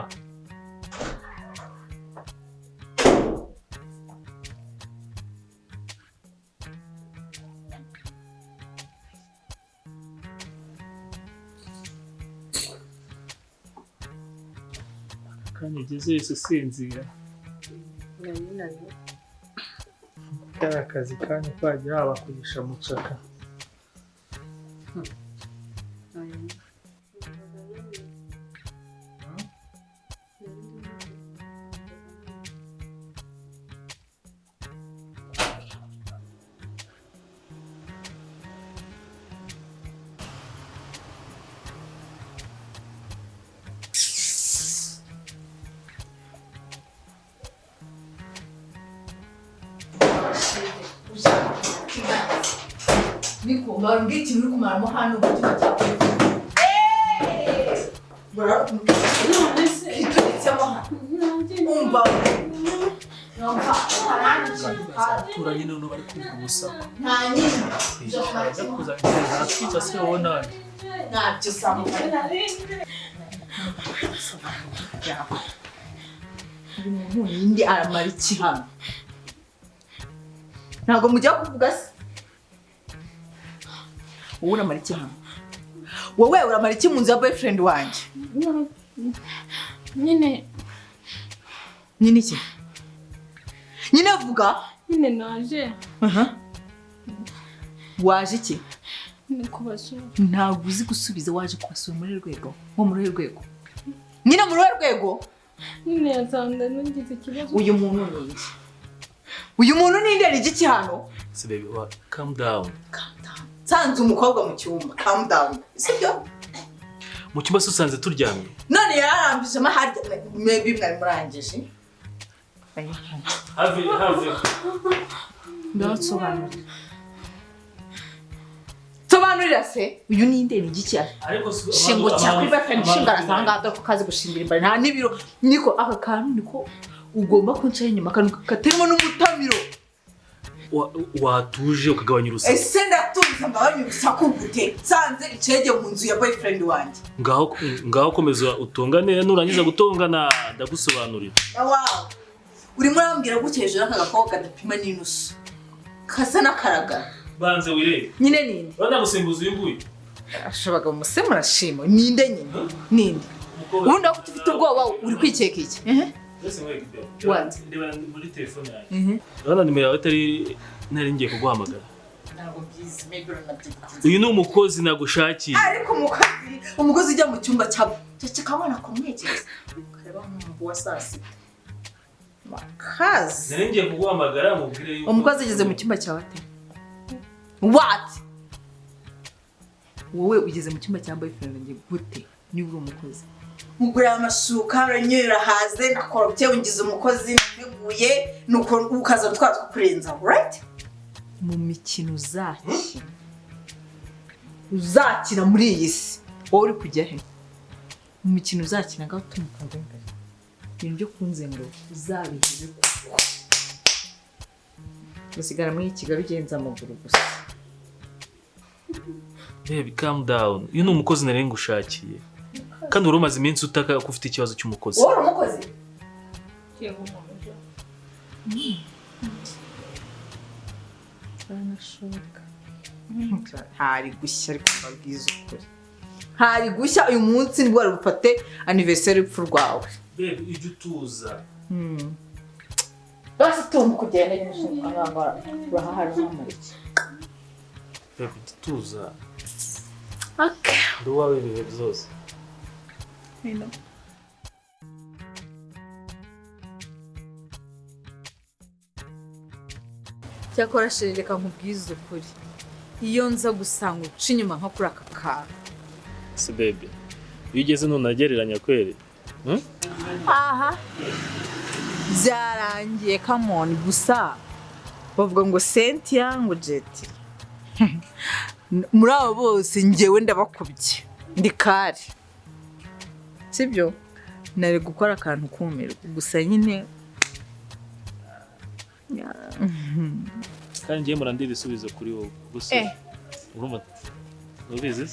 [SPEAKER 12] kandi igeze yose sinzira kaya kazi kandi kwajya bakurisha mucaka
[SPEAKER 13] Niko ngarundi kimwe kumaramo hano kugira cyakwe. Bora nonese itetsemo hano. Umva. Numva
[SPEAKER 12] turanye none bari kugusa.
[SPEAKER 13] Nta nyine.
[SPEAKER 12] Nja kuzanira twita se wona.
[SPEAKER 13] Ntabyo samu. Umuntu yindi aramara iki hano? Ntago mujya kuvuga se. Wowe uramara iki hano? Wowe uramara iki mu nzu ya boyfriend wanjye?
[SPEAKER 14] Nyine
[SPEAKER 13] iki? Nyine vuga?
[SPEAKER 14] Nyine naje.
[SPEAKER 13] Waje iki?
[SPEAKER 14] Ni kubasura.
[SPEAKER 13] Ntabwo uzi gusubiza waje kubasura muri rwego. Nko muri rwego. Nyine muri rwego?
[SPEAKER 14] nyine yasanze nugize ikibazo.
[SPEAKER 13] Uyu muntu ni iki? Uyu muntu ni nde n'igiki hano?
[SPEAKER 11] Si baby, calm down.
[SPEAKER 13] Sanze umukobwa mu cyumba. Calm down. Sibyo?
[SPEAKER 11] Mu cyumba susanze turyamye.
[SPEAKER 13] None yarambije maharya maybe mwari murangije.
[SPEAKER 11] Have.
[SPEAKER 13] Ndotsobanurira. Sobanurira se uyu ni nde n'igiki hano?
[SPEAKER 11] Ariko
[SPEAKER 13] Shingo cyakuri bafanye shingara sanga atako kazi gushimbira imbere nta nibiro niko aka kantu niko ugomba kunca inyuma katerimo n'umutamiro.
[SPEAKER 11] Watuje ukagabanya urusaku.
[SPEAKER 13] Ese ndatuza ngabanya urusaku gute? Sanze icege mu nzu ya boyfriend wanjye.
[SPEAKER 11] Ngaho komeza utongane nurangiza gutongana ndagusobanurira.
[SPEAKER 13] Wow. Urimo urambwira gukeje aka gakobwa kadapima n'inusu. Kasa nakaragara.
[SPEAKER 11] Banze wirebe.
[SPEAKER 13] Nyine ninde?
[SPEAKER 11] Bana gusimbuza uyu nguyu.
[SPEAKER 13] Ashobaga umuse murashima. Ninde nyine? Ninde? Ubundi aho ufite ubwoba uri kwikeka iki?
[SPEAKER 11] Listen wait there.
[SPEAKER 13] What?
[SPEAKER 11] Ndeba muri telefone yanjye. Urabona nimero yawe nari ngiye kuguhamagara.
[SPEAKER 13] Ntabwo byiza maybe uranabyibuka.
[SPEAKER 11] Uyu ni umukozi nagushakiye.
[SPEAKER 13] Ariko umukozi ujya mu cyumba cyabo. Cyakabona kumwegeza. Kareba nk'umuntu wa sasi. Makazi.
[SPEAKER 11] Nari ngiye kuguhamagara mubwire yuko
[SPEAKER 13] umukozi ageze mu cyumba cyawe ate? What? Wowe ugeze mu cyumba cya boyfriend ngiye gute? Ni uri umukozi. Mugura amashuka aranyura haze nakorobye ungize umukozi nateguye nuko ukaza twatwa kurenza, right? Mu mikino uzakina muri iyi si. Wowe uri kujya he? Mu mikino uzakina gato tumukaga imbere. Ibintu byo kunzengo uzabihize kuko. Usigara muri Kigali ugenza amaguru gusa.
[SPEAKER 11] Baby calm down. Uyu ni umukozi nari ngushakiye. Kandi urumaze iminsi utaka ko ufite ikibazo cy'umukozi.
[SPEAKER 13] Wowe umukozi?
[SPEAKER 14] Yego mamaje.
[SPEAKER 13] Arashoka. Hari gushya ariko babwiza ukuri. Hari gushya uyu munsi ndwara rufate anniversaire y'upfu rwawe.
[SPEAKER 11] Baby ujye utuza.
[SPEAKER 13] Basi tumba kugenda n'umushinga ngangara. Urahahari n'amariki.
[SPEAKER 11] Baby tuza.
[SPEAKER 13] Okay.
[SPEAKER 11] Nduwawe ibihe byose.
[SPEAKER 13] I know. Cyakora shireka nkubwiza ukuri. Iyo nza gusanga uca inyuma nko kuri aka kantu.
[SPEAKER 11] Si baby. Iyo ugeze ntunagereranya kweri.
[SPEAKER 13] Aha. Byarangiye come on gusa. Bavuga ngo Cynthia ngo Jetty. Muri abo bose njyewe ndabakubye. Ndi kare. Sibyo? Nari gukora akantu kumirwa gusa nyine
[SPEAKER 11] kandi ngiye murandi ibisubizo kuri wowe gusa urumva ubizi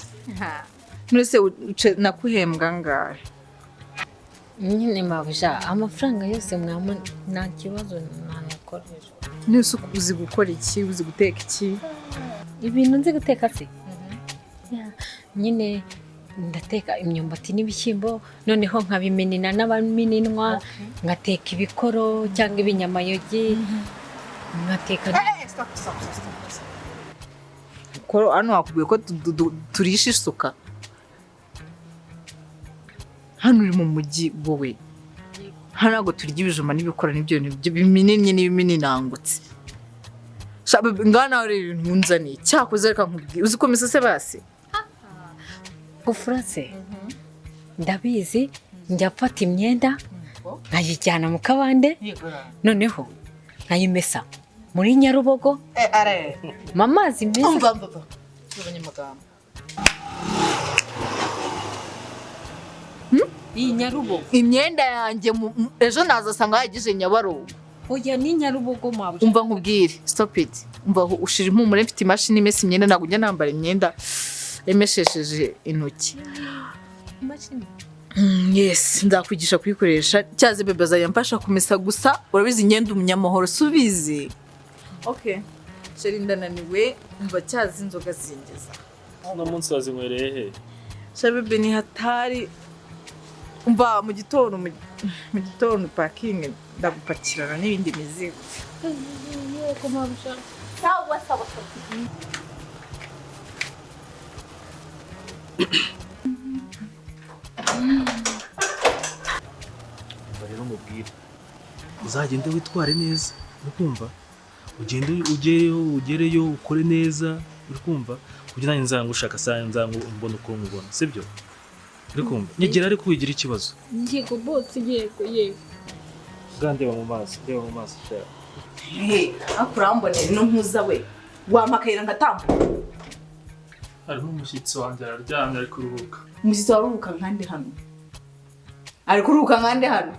[SPEAKER 13] nose nakuhembwa ngahe
[SPEAKER 2] nyine mabuja amafaranga yose mwama nta kibazo nanakoresha
[SPEAKER 13] nose uzi gukora iki uzi guteka iki
[SPEAKER 2] ibintu nzi guteka se nyine ndateka imyumbati n'ibishyimbo noneho nkabimenina n'abamininwa ngateka ibikoro cyangwa ibinyamayogi ngateka
[SPEAKER 13] koro hano hakubwiye ko turisha isuka hano uri mu mujyi wowe hano ntabwo turya ibijuma n'ibikora n'ibyo biminini n'ibimininangutse ngaha nawe rero ibintu nzaniye cyakoze reka nkubwire uzi ko misase basi
[SPEAKER 2] Ufurase ndabizi njya mfata imyenda nkayijyana mu kabande noneho nkayimesa muri Nyarubogo mamazi meza
[SPEAKER 13] umva abanyamagambo
[SPEAKER 2] iyi Nyarubogo
[SPEAKER 13] imyenda yanjye ejo nazasanga yagije Nyabarongo
[SPEAKER 2] oya ni Nyarubogo mabuje
[SPEAKER 13] umva nkubwire stop it umva ushira impumure mfite imashini imesa imyenda ntabwo njya nambara imyenda emeshesheje intoki
[SPEAKER 2] imashini
[SPEAKER 13] yes ndakwigisha kuyikoresha cyaze bebe azayamfasha kumesa gusa urabizi ngenda umunyamahoro subizi okay sheri ndananiwe umva cyaze inzoga zingeza
[SPEAKER 11] uno munsi wazinywereye he
[SPEAKER 13] shabebe ni hatari umva mu gitondo parking ndagupakirana n'ibindi mizigo
[SPEAKER 2] yego mabusha
[SPEAKER 13] sawa
[SPEAKER 11] nkubwire uzagende witware neza uri kumva ugende ugereyo ukore neza uri kumva kugira nanjye nzangushaka saa nzambona uko nkubona sibyo uri kumva nyegera ariko wigira ikibazo
[SPEAKER 14] yego boss yego
[SPEAKER 11] ndeba mu maso sha
[SPEAKER 13] akurambonera no nkuza we wampakayira ngatambuka
[SPEAKER 12] hari n'umushyitsi wanjye araryamye ari kuruhuka
[SPEAKER 13] umushyitsi waruhuka nkande hano ari kuruhuka nkande hano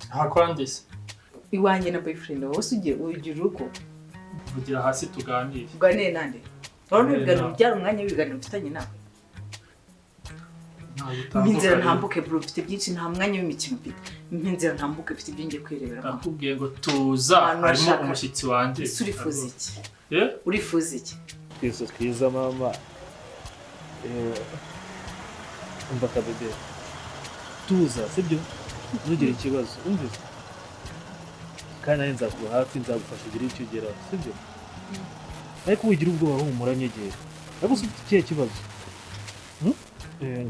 [SPEAKER 12] ntakwandise
[SPEAKER 13] iwanjye na boyfriend wowe ugiye ugira urugo
[SPEAKER 12] vugira hasi tuganire
[SPEAKER 13] tuganire nande urabona ibiganiro byari umwanya w'ibiganiro mfitanye nawe Mpinzira ntambuke bro mfite byinshi nta mwanya w'imikino mfite mpinzira ntambuke mfite ibyo ngiye kwirebera
[SPEAKER 12] akubwiye ngo tuza harimo umushyitsi wanjye
[SPEAKER 13] urifuza iki urifuza iki
[SPEAKER 11] twese twiza mama umva kabebe tuza sibyo ntugire ikibazo umvise kandi nanjye nzakuba hafi nzagufasha ugire icyo ugeraho sibyo ariko wigira ubwoba humura nyegera ariko ufite ikihe kibazo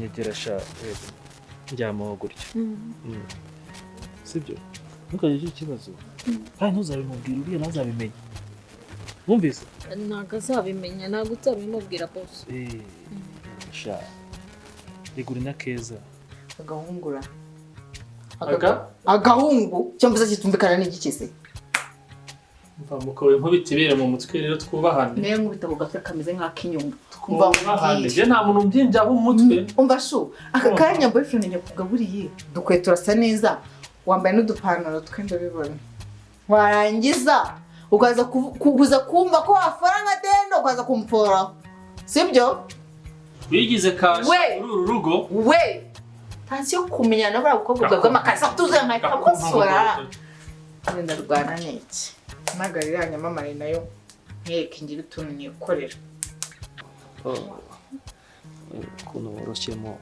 [SPEAKER 11] nyegera sha njyamaho gutya sibyo ntukagire icyo kibazo kandi ntuzabimubwira uriya ntazabimenya wumvise
[SPEAKER 14] ntabwo azabimenya ntabwo uzabimubwira boss
[SPEAKER 11] sha rigura na keza
[SPEAKER 13] agahungura agahungu cyo mvuze kitumvikana n'igikise
[SPEAKER 12] mva mukowe nkubitibere mu mutwe rero twubahane
[SPEAKER 13] niyo nkubitabo gafe kameze nk'akinyungu
[SPEAKER 12] twubahane je nta muntu mbyinjaho umutwe
[SPEAKER 13] umva shu aka kanya boyfriend nyakugaburiye dukwe turasa neza wambaye n'udupantaro twenda bibona warangiza ukaza kuguza kumva ko wafara nka dendo ukaza kumfora sibyo
[SPEAKER 12] bigize kaje uru rugo
[SPEAKER 13] we tansi yo kumenya nabara gukobwa bw'amakaza tuze nkahita musora nenda rwana n'iki magarira nyamamare nayo nkeke ngira utuntu nikorera
[SPEAKER 11] kuno woroshyemo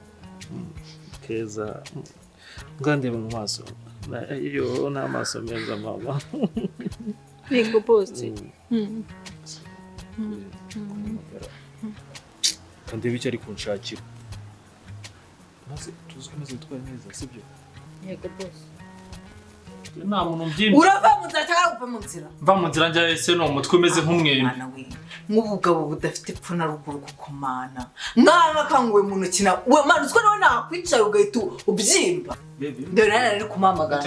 [SPEAKER 11] keza ngandeba mu maso iyo n'amaso meza mama
[SPEAKER 14] yego boss
[SPEAKER 11] kandi bice ari kunshakira maze tuzikomeze twari neza sibyo
[SPEAKER 14] yego boss
[SPEAKER 12] nta muntu mbyinshi
[SPEAKER 13] urava mu nzira cyangwa uva mu nzira
[SPEAKER 12] mva mu nzira njya ese no umutwe umeze nk'umwembe
[SPEAKER 13] nk'ubugabo budafite ipfu na ruguru gukomana mwana kanguwe mu ntoki na we mana uziko nawe nakwicara ugahita ubyimba dore nari ari kumamagana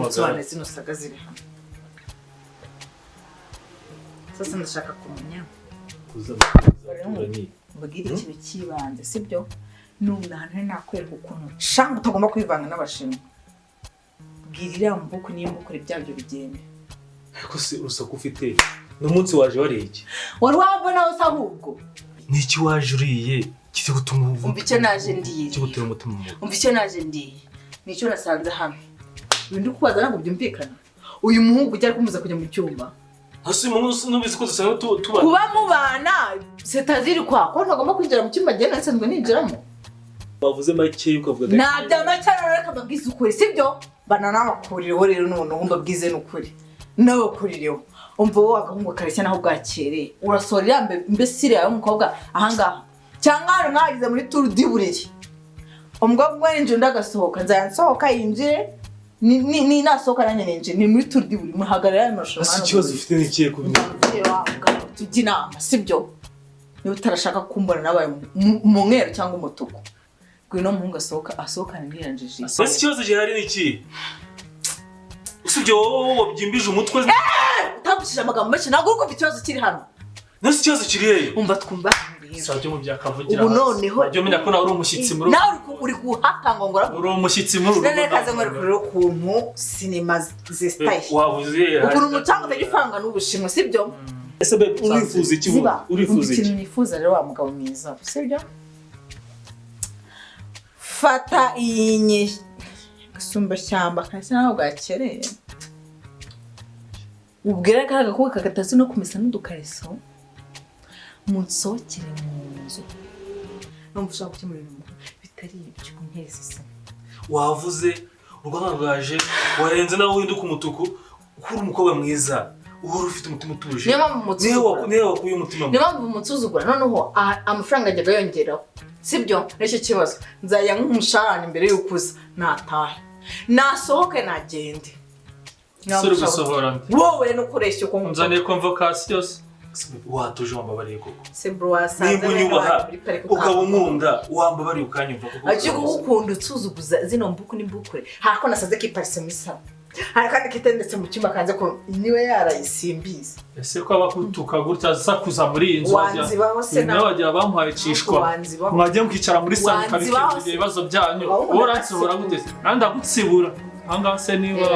[SPEAKER 13] nsobanure zino saga ziri hano sasa ndashaka kumenya mbabwire ikintu cy'ibanze sibyo n'umuntu nakwereka ukuntu shanga utagomba kwivanga n'abashinwa bwirira mu boko niyo mukore byabyo bigende
[SPEAKER 11] ariko se urusaku ufite n'umunsi waje wariye iki
[SPEAKER 13] wari wabona wose ahubwo
[SPEAKER 11] n'iki waje uriye kize gutuma uvuga
[SPEAKER 13] umva icyo naje ndiye
[SPEAKER 11] kigutera umutima mu
[SPEAKER 13] umva icyo naje ndiye nicyo nasanze hano ibindi kubaza ntabwo byumvikana uyu muhungu ujya kumuza kujya mu cyumba
[SPEAKER 11] hasi mu nubizi ko dusanga tuba
[SPEAKER 13] kuba mubana setaziri kwa ko ntagomba kwinjira mu cyumba genda nsanzwe ninjiramo
[SPEAKER 11] wavuze make ukavuga
[SPEAKER 13] nabya macyaro reka babwize ukuri sibyo bana n'abakurireho rero n'umuntu mbabwize n'ukuri n'abakurireho umva wowe agahungu kareshya naho bwakereye urasorera mbesire yawe umukobwa ahangaha cyangwa hano mwagize muri turu diburiri umukobwa umwe ninjira undi agasohoka nzayansohoka yinjire ni nasohoka nanjye ninjire ni muri turu diburiri muhagarara amarushanwa
[SPEAKER 11] hasi ikibazo ufite n'ikiye kubimenya
[SPEAKER 13] tujya inama sibyo niba utarashaka kumbona nabaye mu mweru cyangwa umutuku gwino muhungu asohokana n'iranjije
[SPEAKER 11] hasi ikibazo gihari n'iki usibye wowe wabyimbije umutwe
[SPEAKER 13] utavushije amagambo menshi ntabwo uri kumva ikibazo kiri hano
[SPEAKER 11] nasi ikibazo kiri hehe
[SPEAKER 13] umva twumva
[SPEAKER 12] sajya mu byakavugira
[SPEAKER 13] ubu noneho
[SPEAKER 12] bajya umenya ko nawe uri umushyitsi muri
[SPEAKER 13] nawe uri guhatanga ngo
[SPEAKER 12] uri umushyitsi muri
[SPEAKER 13] none kaze ngo rero ukuntu sinema zestaye
[SPEAKER 11] wavuze
[SPEAKER 13] ukuntu umucanga utagifanga n'ubushinwa sibyo
[SPEAKER 11] ese be urifuza iki urifuza iki
[SPEAKER 13] ikintu nifuza rero wa mugabo mwiza sibyo fata iyi gasumba shyamba kasi naho bwakereye ubwira ko agakobwa kagatazi no kumesa n'udukariso munsohokere mu nzu numva ushaka gukemura ibintu bitari ibyo kunkeza se
[SPEAKER 11] wavuze urwamagaje warenze nawe winduka umutuku ukuri umukobwa mwiza uhora ufite umutima utuje
[SPEAKER 13] niyo mpamvu
[SPEAKER 11] wakuye umutima
[SPEAKER 13] niyo mpamvu umutsuzugura noneho amafaranga ajyaga yongeraho sibyo nicyo kibazo nzajya nk'umushahara imbere y'ukuza natahe nasohoke nagende
[SPEAKER 12] suri gusohora mbi
[SPEAKER 13] wowe nukoresha uko
[SPEAKER 12] nzaniye convocation watuje wambabariye koko
[SPEAKER 13] sebro wasanze
[SPEAKER 15] nimba unyubaha ukaba unkunda wambabariye ukanyumva koko
[SPEAKER 13] aje gukunda utsuzuguza zino mbuku n'imbukure hako nasaze kiparise misaba kandi kitendetse mu cyuma kanze ko niwe yarayisimbiza
[SPEAKER 12] ese ko abakutuka gutya sakuza muri iyi nzu
[SPEAKER 13] wanzibaho
[SPEAKER 12] wagira bamuhaye cishwa mwagiye mukicara muri salo kabikira ibibazo byanyu uransohora gute nandi agutsibura ahangaha se niba